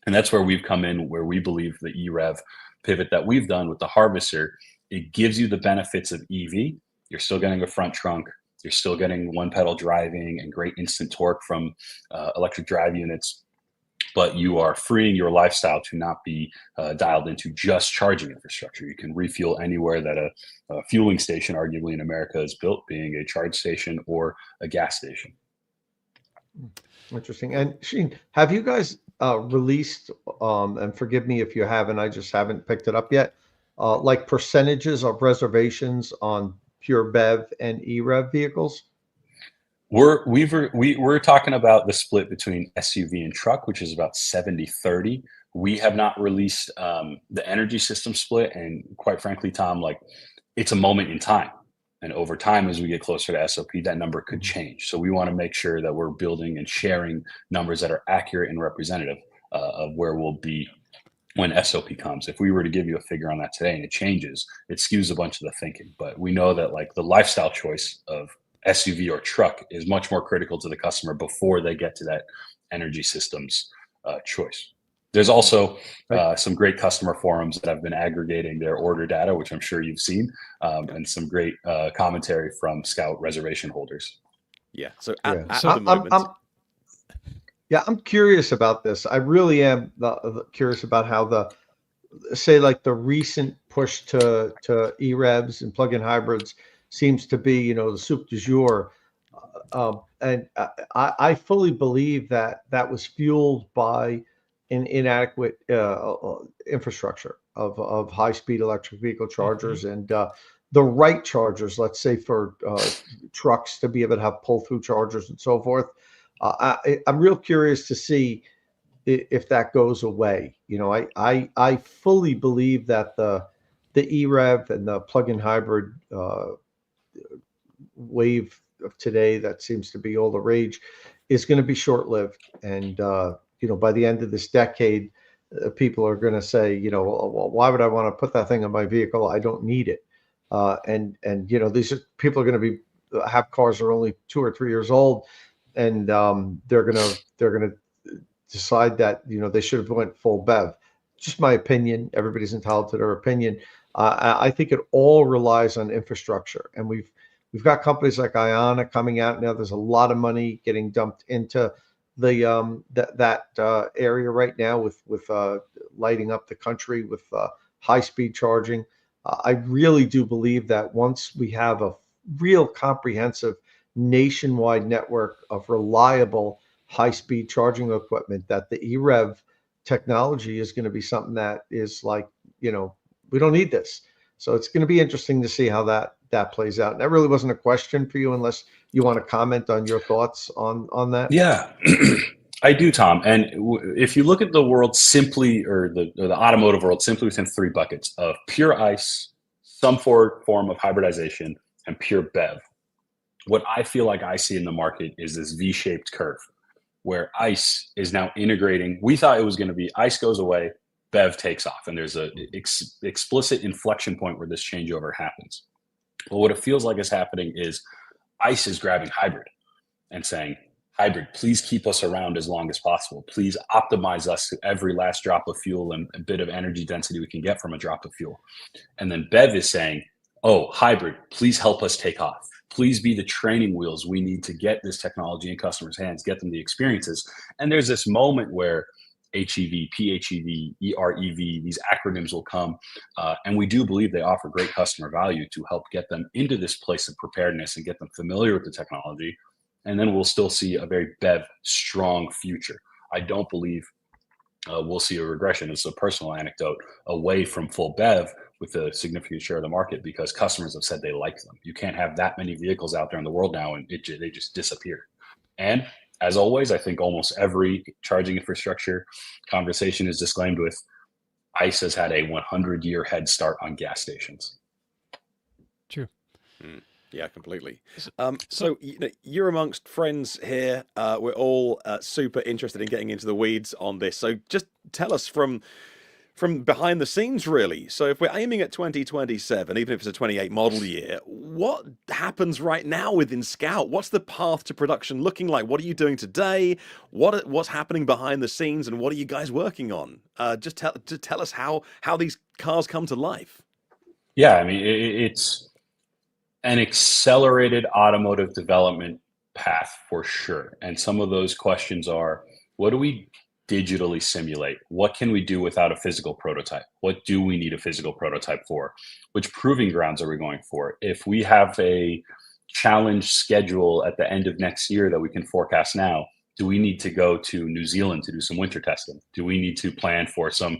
[SPEAKER 5] And that's where we've come in, where we believe the EREV pivot that we've done with the Harvester, it gives you the benefits of EV. You're still getting a front trunk. You're still getting one pedal driving and great instant torque from electric drive units, but you are freeing your lifestyle to not be dialed into just charging infrastructure. You can refuel anywhere that a fueling station, arguably in America, is built, being a charge station or a gas station.
[SPEAKER 2] Interesting. And Sheen, have you guys released, and forgive me if you haven't, I just haven't picked it up yet, like percentages of reservations on pure BEV and EREV vehicles?
[SPEAKER 5] We're talking about the split between SUV and truck, which is about 70-30. We have not released the energy system split, and quite frankly, Tom, like, it's a moment in time. And over time, as we get closer to SOP, that number could change. So we want to make sure that we're building and sharing numbers that are accurate and representative of where we'll be when SOP comes. If we were to give you a figure on that today and it changes, it skews a bunch of the thinking. But we know that, like, the lifestyle choice of SUV or truck is much more critical to the customer before they get to that energy systems choice. There's also some great customer forums that have been aggregating their order data, which I'm sure you've seen, and some great commentary from Scout reservation holders.
[SPEAKER 4] Yeah. So
[SPEAKER 2] Yeah.
[SPEAKER 4] at the moment,
[SPEAKER 2] I'm curious about this. I really am curious about how the recent push to EREVs and plug-in hybrids seems to be, the soup du jour. And I fully believe that was fueled by an inadequate infrastructure of high-speed electric vehicle chargers and the right chargers, let's say for trucks to be able to have pull-through chargers and so forth. I'm real curious to see if that goes away. I fully believe that the EREV and the plug-in hybrid wave of today that seems to be all the rage is going to be short-lived. And, by the end of this decade, people are going to say, well, why would I want to put that thing on my vehicle? I don't need it. And these people are going to have cars that are only 2 or 3 years old, and they're going to decide that, they should have went full BEV. Just my opinion. Everybody's entitled to their opinion. I think it all relies on infrastructure, and we've got companies like Iona coming out now. There's a lot of money getting dumped into the that area right now with lighting up the country with high-speed charging. I really do believe that once we have a real comprehensive nationwide network of reliable high-speed charging equipment, that the EREV technology is going to be something that is like, we don't need this. So it's going to be interesting to see how that plays out. And that really wasn't a question for you, unless you want to comment on your thoughts on that.
[SPEAKER 5] Yeah, I do, Tom. And if you look at the world simply, or the automotive world simply, within 3 buckets of pure ICE, some form of hybridization, and pure BEV, what I feel like I see in the market is this V-shaped curve where ICE is now integrating. We thought it was going to be ICE goes away, BEV takes off, and there's a explicit inflection point where this changeover happens. But what it feels like is happening is ICE is grabbing hybrid and saying, hybrid, please keep us around as long as possible. Please optimize us to every last drop of fuel and a bit of energy density we can get from a drop of fuel. And then BEV is saying, oh, hybrid, please help us take off. Please be the training wheels we need to get this technology in customers' hands, get them the experiences. And there's this moment where HEV, PHEV, EREV, these acronyms will come. And we do believe they offer great customer value to help get them into this place of preparedness and get them familiar with the technology. And then we'll still see a very BEV strong future. I don't believe we'll see a regression. It's a personal anecdote away from full BEV with a significant share of the market, because customers have said they like them. You can't have that many vehicles out there in the world now and they just disappear. And as always, I think almost every charging infrastructure conversation is disclaimed with ICE has had a 100-year head start on gas stations.
[SPEAKER 3] True.
[SPEAKER 4] Yeah, completely. So you're amongst friends here. We're all super interested in getting into the weeds on this. So just tell us from from behind the scenes, really. So if we're aiming at 2027, even if it's a 28 model year, what happens right now within Scout? What's the path to production looking like? What are you doing today? What's happening behind the scenes, and what are you guys working on? Just tell us how these cars come to life.
[SPEAKER 5] Yeah, I mean, it's an accelerated automotive development path for sure. And some of those questions are, what do we digitally simulate? What can we do without a physical prototype? What do we need a physical prototype for? Which proving grounds are we going for? If we have a challenge schedule at the end of next year that we can forecast now, do we need to go to New Zealand to do some winter testing? Do we need to plan for some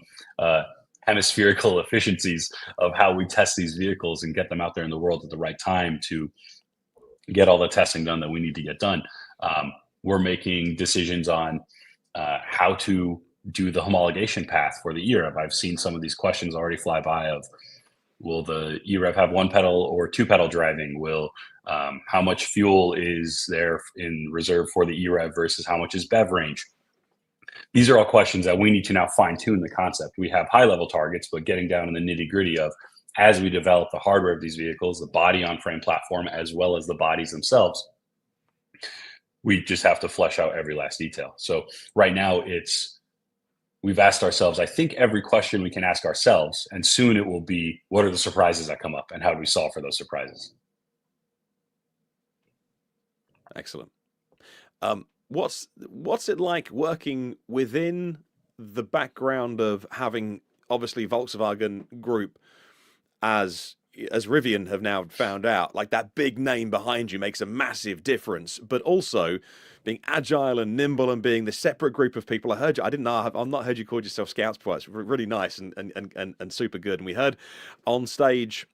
[SPEAKER 5] hemispherical efficiencies of how we test these vehicles and get them out there in the world at the right time to get all the testing done that we need to get done? We're making decisions on how to do the homologation path for the EREV. I've seen some of these questions already fly by of, will the EREV have one pedal or two pedal driving? Will how much fuel is there in reserve for the EREV versus how much is BEV range? These are all questions that we need to now fine tune the concept. We have high level targets, but getting down in the nitty gritty of, as we develop the hardware of these vehicles, the body on frame platform, as well as the bodies themselves, we just have to flesh out every last detail. So right now we've asked ourselves, I think, every question we can ask ourselves, and soon it will be, what are the surprises that come up and how do we solve for those surprises?
[SPEAKER 4] Excellent. What's it like working within the background of having, obviously, Volkswagen Group as Rivian have now found out, like that big name behind you makes a massive difference, but also being agile and nimble and being the separate group of people. I've not heard you call yourself Scouts before. It's really nice and super good. And we heard on stage,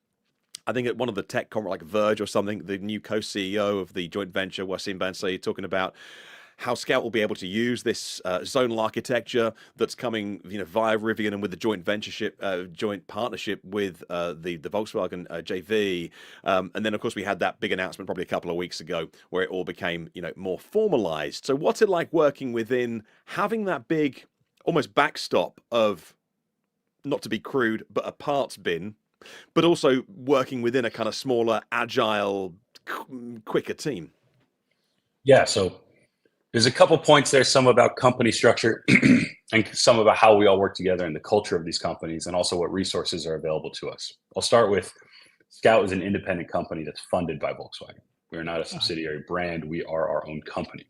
[SPEAKER 4] I think at one of the tech conference, like Verge or something, the new co-CEO of the joint venture, Wasim Bansay, talking about how Scout will be able to use this zonal architecture that's coming, via Rivian and with the joint partnership with the Volkswagen JV, and then of course we had that big announcement probably a couple of weeks ago where it all became more formalized. So what's it like working within, having that big almost backstop of, not to be crude, but a parts bin, but also working within a kind of smaller, agile, quicker team?
[SPEAKER 5] Yeah, so there's a couple points there, some about company structure and some about how we all work together and the culture of these companies, and also what resources are available to us. I'll start with, Scout is an independent company that's funded by Volkswagen. We are not a subsidiary brand. We are our own company.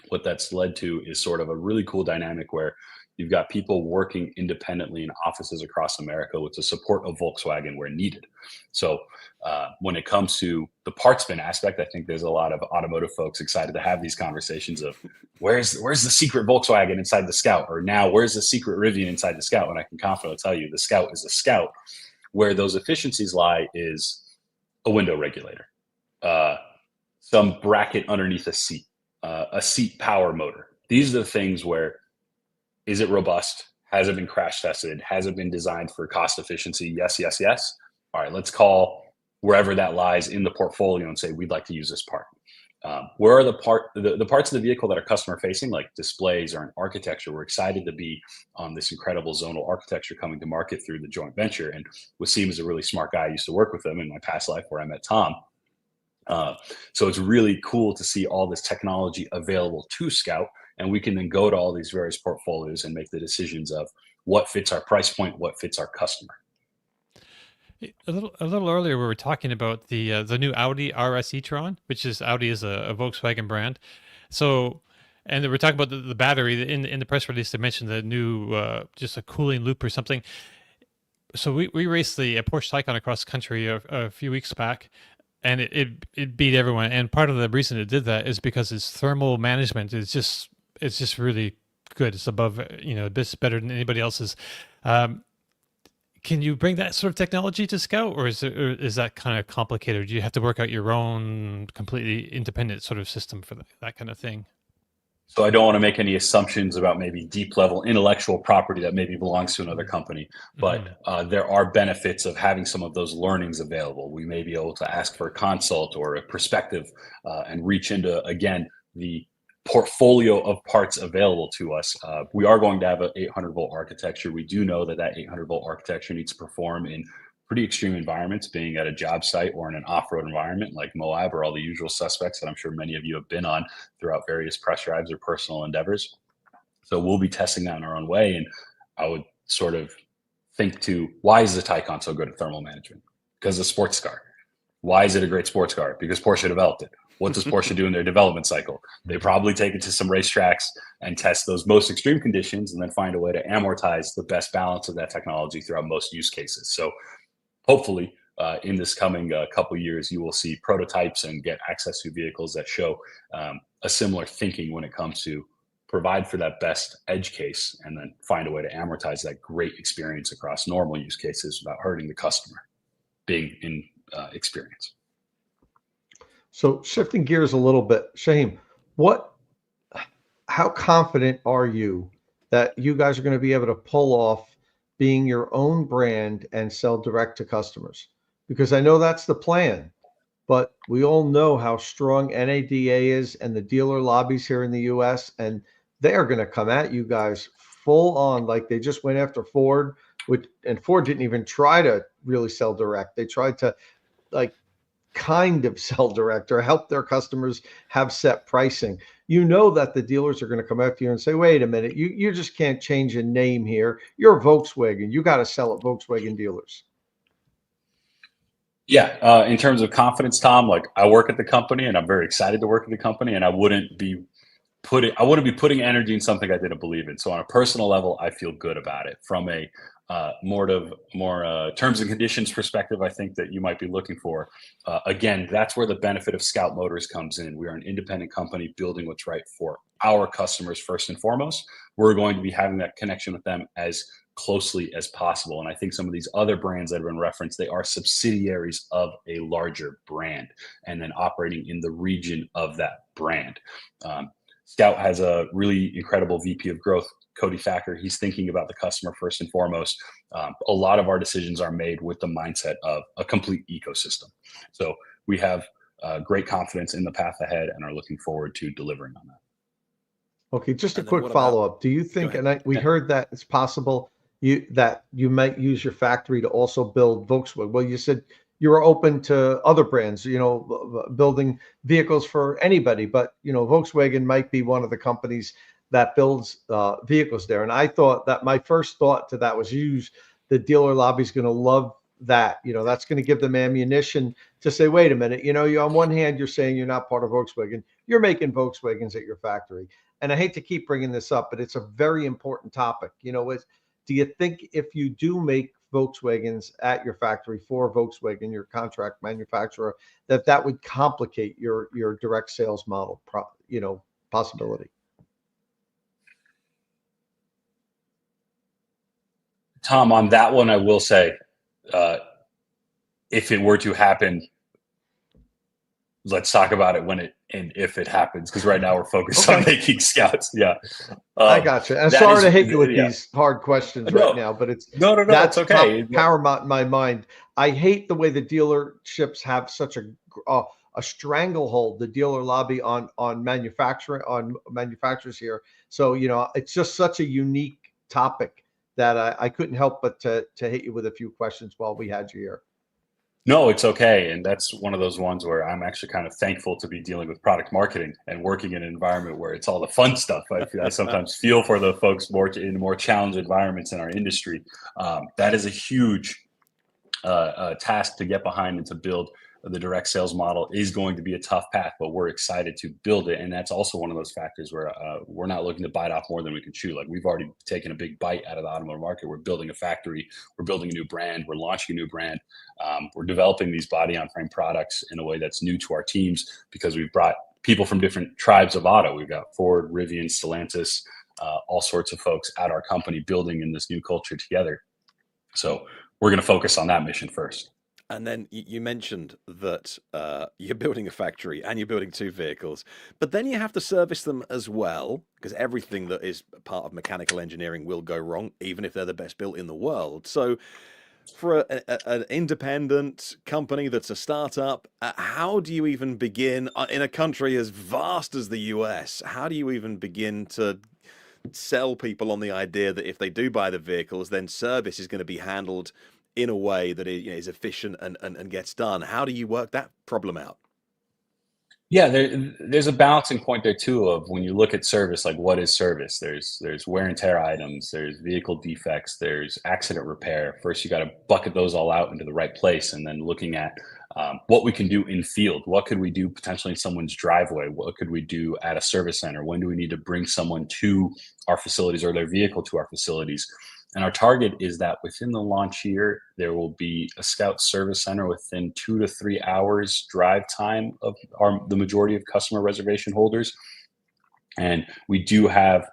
[SPEAKER 5] What that's led to is sort of a really cool dynamic where you've got people working independently in offices across America with the support of Volkswagen where needed. So when it comes to the parts bin aspect, I think there's a lot of automotive folks excited to have these conversations of where's the secret Volkswagen inside the Scout, or now where's the secret Rivian inside the Scout? And I can confidently tell you the Scout is a Scout. Where those efficiencies lie is a window regulator, some bracket underneath a seat power motor. These are the things where, is it robust? Has it been crash tested? Has it been designed for cost efficiency? Yes, yes, yes. All right, let's call wherever that lies in the portfolio and say, we'd like to use this part. Where are the parts of the vehicle that are customer facing, like displays or an architecture? We're excited to be on this incredible zonal architecture coming to market through the joint venture. And Wasim is a really smart guy. I used to work with him in my past life where I met Tom. So it's really cool to see all this technology available to Scout, and we can then go to all these various portfolios and make the decisions of what fits our price point, what fits our customer.
[SPEAKER 3] A little earlier, we were talking about the new Audi RS e-tron, which is Audi is a Volkswagen brand. So, and we're talking about the battery in the press release. They mentioned the new just a cooling loop or something. So we raced the Porsche Taycan across the country a few weeks back, and it beat everyone. And part of the reason it did that is because its thermal management is just really good. It's above, it's better than anybody else's. Can you bring that sort of technology to Scout, or is that kind of complicated? Do you have to work out your own completely independent sort of system for that kind of thing?
[SPEAKER 5] So I don't want to make any assumptions about maybe deep level intellectual property that maybe belongs to another company, but there are benefits of having some of those learnings available. We may be able to ask for a consult or a perspective and reach into, again, the portfolio of parts available to us. We are going to have an 800 volt architecture. We do know that 800 volt architecture needs to perform in pretty extreme environments, being at a job site or in an off-road environment like Moab or all the usual suspects that I'm sure many of you have been on throughout various press drives or personal endeavors. So we'll be testing that in our own way. And I would sort of think to, why is the Taycan so good at thermal management? Because of sports car. Why is it a great sports car? Because Porsche developed it. What does Porsche do in their development cycle? They probably take it to some racetracks and test those most extreme conditions and then find a way to amortize the best balance of that technology throughout most use cases. So hopefully in this coming couple years, you will see prototypes and get access to vehicles that show a similar thinking when it comes to provide for that best edge case and then find a way to amortize that great experience across normal use cases without hurting the customer being in experience.
[SPEAKER 2] So shifting gears a little bit, Shaheem, how confident are you that you guys are going to be able to pull off being your own brand and sell direct to customers? Because I know that's the plan, but we all know how strong NADA is and the dealer lobbies here in the US, and they're going to come at you guys full on, like they just went after Ford, and Ford didn't even try to really sell direct. They tried to like kind of sell direct or help their customers have set pricing. You know that the dealers are going to come after you and say, wait a minute, you just can't change a name here. You're Volkswagen. You got to sell at Volkswagen dealers.
[SPEAKER 5] Yeah. In terms of confidence, Tom, like I work at the company and I'm very excited to work at the company, and I wouldn't be putting energy in something I didn't believe in. So on a personal level, I feel good about it. From a more terms and conditions perspective, I think that you might be looking for. Again, that's where the benefit of Scout Motors comes in. We are an independent company building what's right for our customers first and foremost. We're going to be having that connection with them as closely as possible. And I think some of these other brands that have been referenced, they are subsidiaries of a larger brand and then operating in the region of that brand. Scout has a really incredible VP of growth, Cody Thacker. He's thinking about the customer first and foremost. A lot of our decisions are made with the mindset of a complete ecosystem. So we have great confidence in the path ahead and are looking forward to delivering on that.
[SPEAKER 2] Okay, just a quick follow-up. Do you think, and we heard that it's possible that you might use your factory to also build Volkswagen? Well, you said you were open to other brands, building vehicles for anybody, but Volkswagen might be one of the companies that builds vehicles there. And I thought that my first thought to that was the dealer lobby is going to love that. That's going to give them ammunition to say, wait a minute, you on one hand, you're saying you're not part of Volkswagen, you're making Volkswagens at your factory. And I hate to keep bringing this up, but it's a very important topic. Do you think if you do make Volkswagens at your factory for Volkswagen, your contract manufacturer, that would complicate your direct sales model, possibility?
[SPEAKER 5] Tom, on that one, I will say, if it were to happen, let's talk about it when it and if it happens, because right now we're focused on making Scouts. Yeah,
[SPEAKER 2] I got you. I'm sorry to hit you with these hard questions right now, but that's okay. Paramount in my mind. I hate the way the dealerships have such a stranglehold, the dealer lobby on manufacturers here. So it's just such a unique topic that I couldn't help but to hit you with a few questions while we had you here.
[SPEAKER 5] No, it's okay. And that's one of those ones where I'm actually kind of thankful to be dealing with product marketing and working in an environment where it's all the fun stuff. I sometimes feel for the folks in more challenged environments in our industry. That is a huge task to get behind and to build. The direct sales model is going to be a tough path, but we're excited to build it. And that's also one of those factors where we're not looking to bite off more than we can chew. Like, we've already taken a big bite out of the automotive market. We're building a factory. We're building a new brand. We're launching a new brand. We're developing these body on frame products in a way that's new to our teams because we've brought people from different tribes of auto. We've got Ford, Rivian, Stellantis, all sorts of folks at our company building in this new culture together. So we're going to focus on that mission first.
[SPEAKER 4] And then you mentioned that you're building a factory and you're building two vehicles, but then you have to service them as well, because everything that is part of mechanical engineering will go wrong, even if they're the best built in the world. So For an independent company that's a startup, how do you even begin in a country as vast as the US? How do you even begin to sell people on the idea that if they do buy the vehicles, then service is going to be handled in a way that is efficient and gets done? How do you work that problem out?
[SPEAKER 5] Yeah, there's a balancing point there too of when you look at service, like what is service? There's wear and tear items, there's vehicle defects, there's accident repair. First, you got to bucket those all out into the right place, and then looking at what we can do in field. What could we do potentially in someone's driveway? What could we do at a service center? When do we need to bring someone to our facilities or their vehicle to our facilities? And our target is that within the launch year, there will be a Scout service center within 2 to 3 hours drive time of the majority of customer reservation holders. And we do have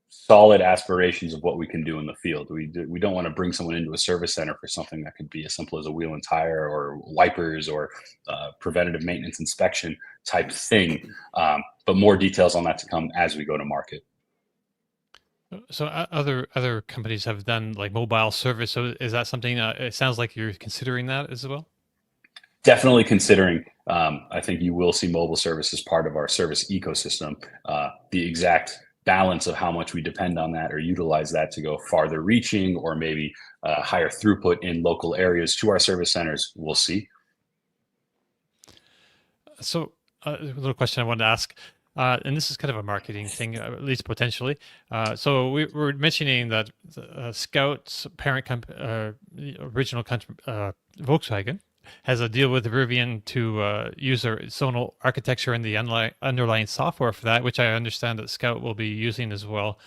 [SPEAKER 5] solid aspirations of what we can do in the field. We don't want to bring someone into a service center for something that could be as simple as a wheel and tire or wipers or preventative maintenance inspection type thing. But more details on that to come as we go to market.
[SPEAKER 3] So other companies have done like mobile service. So is that something? It sounds like you're considering that as well.
[SPEAKER 5] Definitely considering. I think you will see mobile service as part of our service ecosystem. The exact balance of how much we depend on that or utilize that to go farther reaching or maybe higher throughput in local areas to our service centers, we'll see.
[SPEAKER 3] So a little question I wanted to ask. And this is kind of a marketing thing, at least potentially. So we were mentioning that Scout's parent company, original country, Volkswagen, has a deal with Rivian to use their zonal architecture and the underlying software for that, which I understand that Scout will be using as well.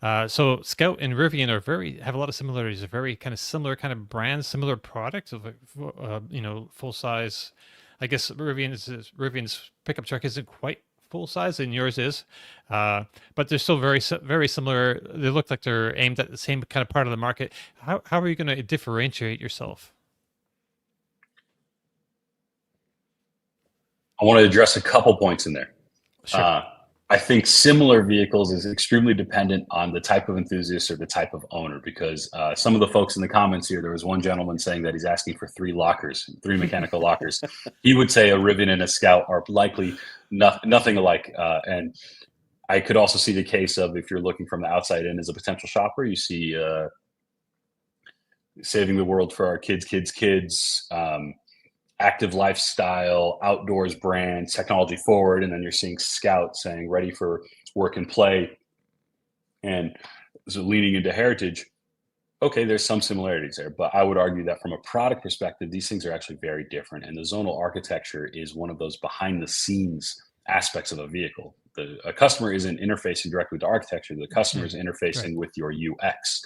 [SPEAKER 3] So Scout and Rivian have a lot of similarities. They're very kind of similar kind of brands, similar products of full size. I guess Rivian's pickup truck isn't quite full size and yours is, but they're still very similar. They look like they're aimed at the same kind of part of the market. How are you going to differentiate yourself?
[SPEAKER 5] I want to address a couple points in there.
[SPEAKER 3] Sure.
[SPEAKER 5] I think similar vehicles is extremely dependent on the type of enthusiast or the type of owner, because some of the folks in the comments here, there was one gentleman saying that he's asking for 3 mechanical lockers. He would say a Rivian and a Scout are likely nothing alike. And I could also see the case of, if you're looking from the outside in as a potential shopper, you see saving the world for our kids, active lifestyle, outdoors brand, technology forward, and then you're seeing Scout saying ready for work and play, and so leaning into heritage. Okay, there's some similarities there, but I would argue that from a product perspective, these things are actually very different, and the zonal architecture is one of those behind the scenes aspects of a vehicle. A customer isn't interfacing directly with the architecture, the customer is interfacing with your UX.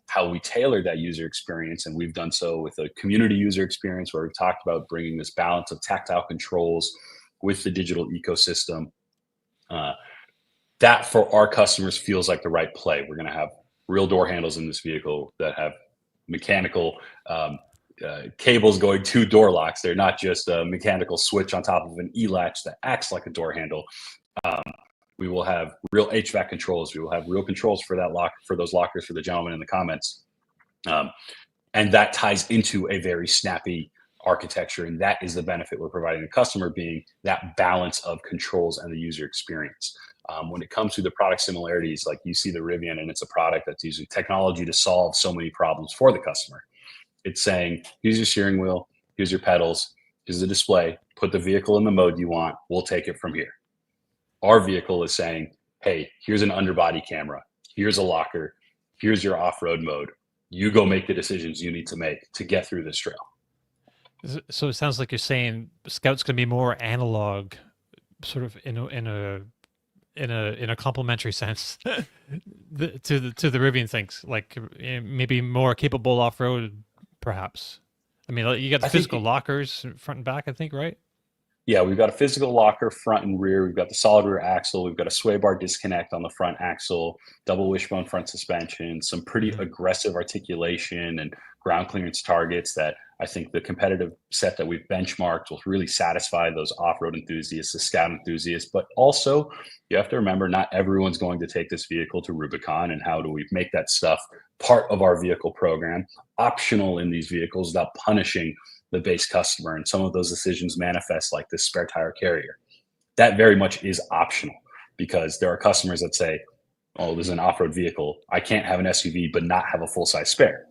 [SPEAKER 5] How we tailor that user experience, and we've done so with a community user experience where we've talked about bringing this balance of tactile controls with the digital ecosystem. That for our customers feels like the right play. We're going to have real door handles in this vehicle that have mechanical cables going to door locks. They're not just a mechanical switch on top of an E-latch that acts like a door handle. We will have real HVAC controls. We will have real controls for that lock, for those lockers, for the gentleman in the comments. And that ties into a very snappy architecture. And that is the benefit we're providing the customer, being that balance of controls and the user experience. When it comes to the product similarities, like you see the Rivian, and it's a product that's using technology to solve so many problems for the customer. It's saying, here's your steering wheel, here's your pedals, here's the display, put the vehicle in the mode you want, we'll take it from here. Our vehicle is saying, hey, here's an underbody camera, here's a locker, here's your off-road mode. You go make the decisions you need to make to get through this trail.
[SPEAKER 3] So it sounds like you're saying Scout's going to be more analog, sort of in a complementary sense to the Rivian things, like maybe more capable off-road, perhaps. I mean, you got the physical lockers front and back, I think, right?
[SPEAKER 5] Yeah, we've got a physical locker front and rear. We've got the solid rear axle. We've got a sway bar disconnect on the front axle, double wishbone front suspension, some pretty aggressive articulation and ground clearance targets that I think the competitive set that we've benchmarked will really satisfy those off-road enthusiasts, the scout enthusiasts, but also you have to remember not everyone's going to take this vehicle to Rubicon, and how do we make that stuff part of our vehicle program, optional in these vehicles without punishing the base customer. And some of those decisions manifest like this spare tire carrier. That very much is optional, because there are customers that say, oh, this is an off-road vehicle, I can't have an SUV but not have a full-size spare.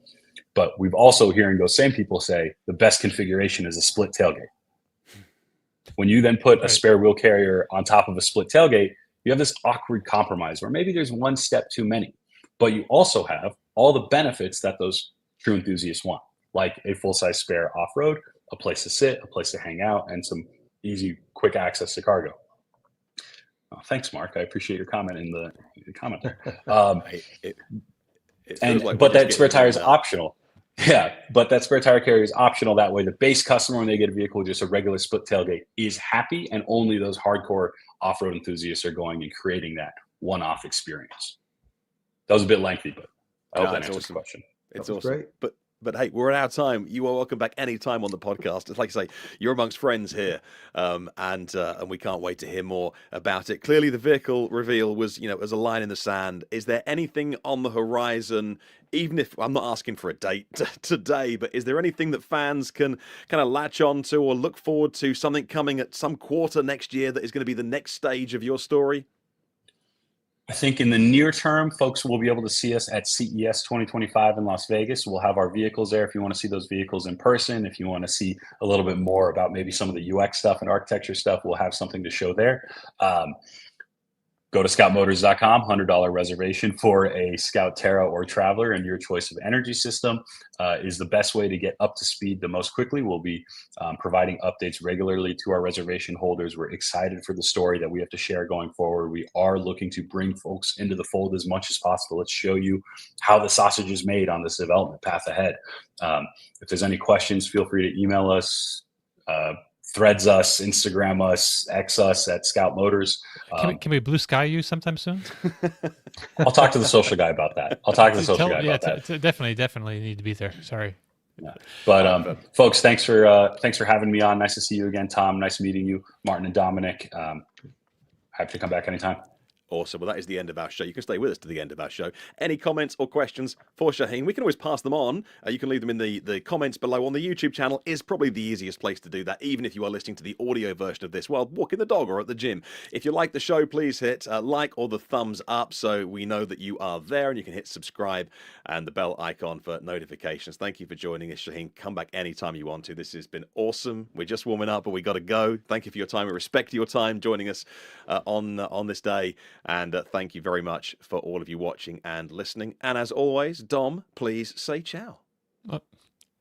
[SPEAKER 5] But we've also hearing those same people say the best configuration is a split tailgate. When you then put a spare wheel carrier on top of a split tailgate, you have this awkward compromise where maybe there's one step too many, but you also have all the benefits that those true enthusiasts want, like a full-size spare off-road, a place to sit, a place to hang out, and some easy, quick access to cargo. Oh, thanks, Mark. I appreciate your comment in the comment there. But that spare tire is optional. Yeah, but that spare tire carrier is optional. That way, the base customer, when they get a vehicle with just a regular split tailgate, is happy, and only those hardcore off-road enthusiasts are going and creating that one-off experience. That was a bit lengthy, but I hope that answers the question.
[SPEAKER 4] It's awesome. Great. But hey, we're out of time. You are welcome back anytime on the podcast. It's like I say, you're amongst friends here, and we can't wait to hear more about it. Clearly, the vehicle reveal was, as a line in the sand. Is there anything on the horizon? Even if I'm not asking for a date today, but is there anything that fans can kind of latch on to or look forward to? Something coming at some quarter next year that is going to be the next stage of your story?
[SPEAKER 5] I think in the near term, folks will be able to see us at CES 2025 in Las Vegas. We'll have our vehicles there if you want to see those vehicles in person. If you want to see a little bit more about maybe some of the UX stuff and architecture stuff, we'll have something to show there. Go to scoutmotors.com, $100 reservation for a Scout Terra or Traveler, and your choice of energy system is the best way to get up to speed the most quickly. We'll be providing updates regularly to our reservation holders. We're excited for the story that we have to share going forward. We are looking to bring folks into the fold as much as possible. Let's show you how the sausage is made on this development path ahead. If there's any questions, feel free to email us, threads us, Instagram us, X us at Scout Motors.
[SPEAKER 3] Can we blue sky you sometime soon?
[SPEAKER 5] I'll talk to the social guy about that.
[SPEAKER 3] Definitely need to be there. Sorry.
[SPEAKER 5] Yeah. But folks, thanks for having me on. Nice to see you again, Tom. Nice meeting you, Martin and Dominic. Happy to come back anytime.
[SPEAKER 4] Awesome. Well, that is the end of our show. You can stay with us to the end of our show. Any comments or questions for Shaheen, we can always pass them on. You can leave them in the comments below on the YouTube channel. Is probably the easiest place to do that, even if you are listening to the audio version of this while walking the dog or at the gym. If you like the show, please hit like or the thumbs up so we know that you are there, and you can hit subscribe and the bell icon for notifications. Thank you for joining us, Shaheen. Come back anytime you want to. This has been awesome. We're just warming up, but we got to go. Thank you for your time. We respect your time joining us on this day. And thank you very much for all of you watching and listening. And as always, Dom, please say ciao.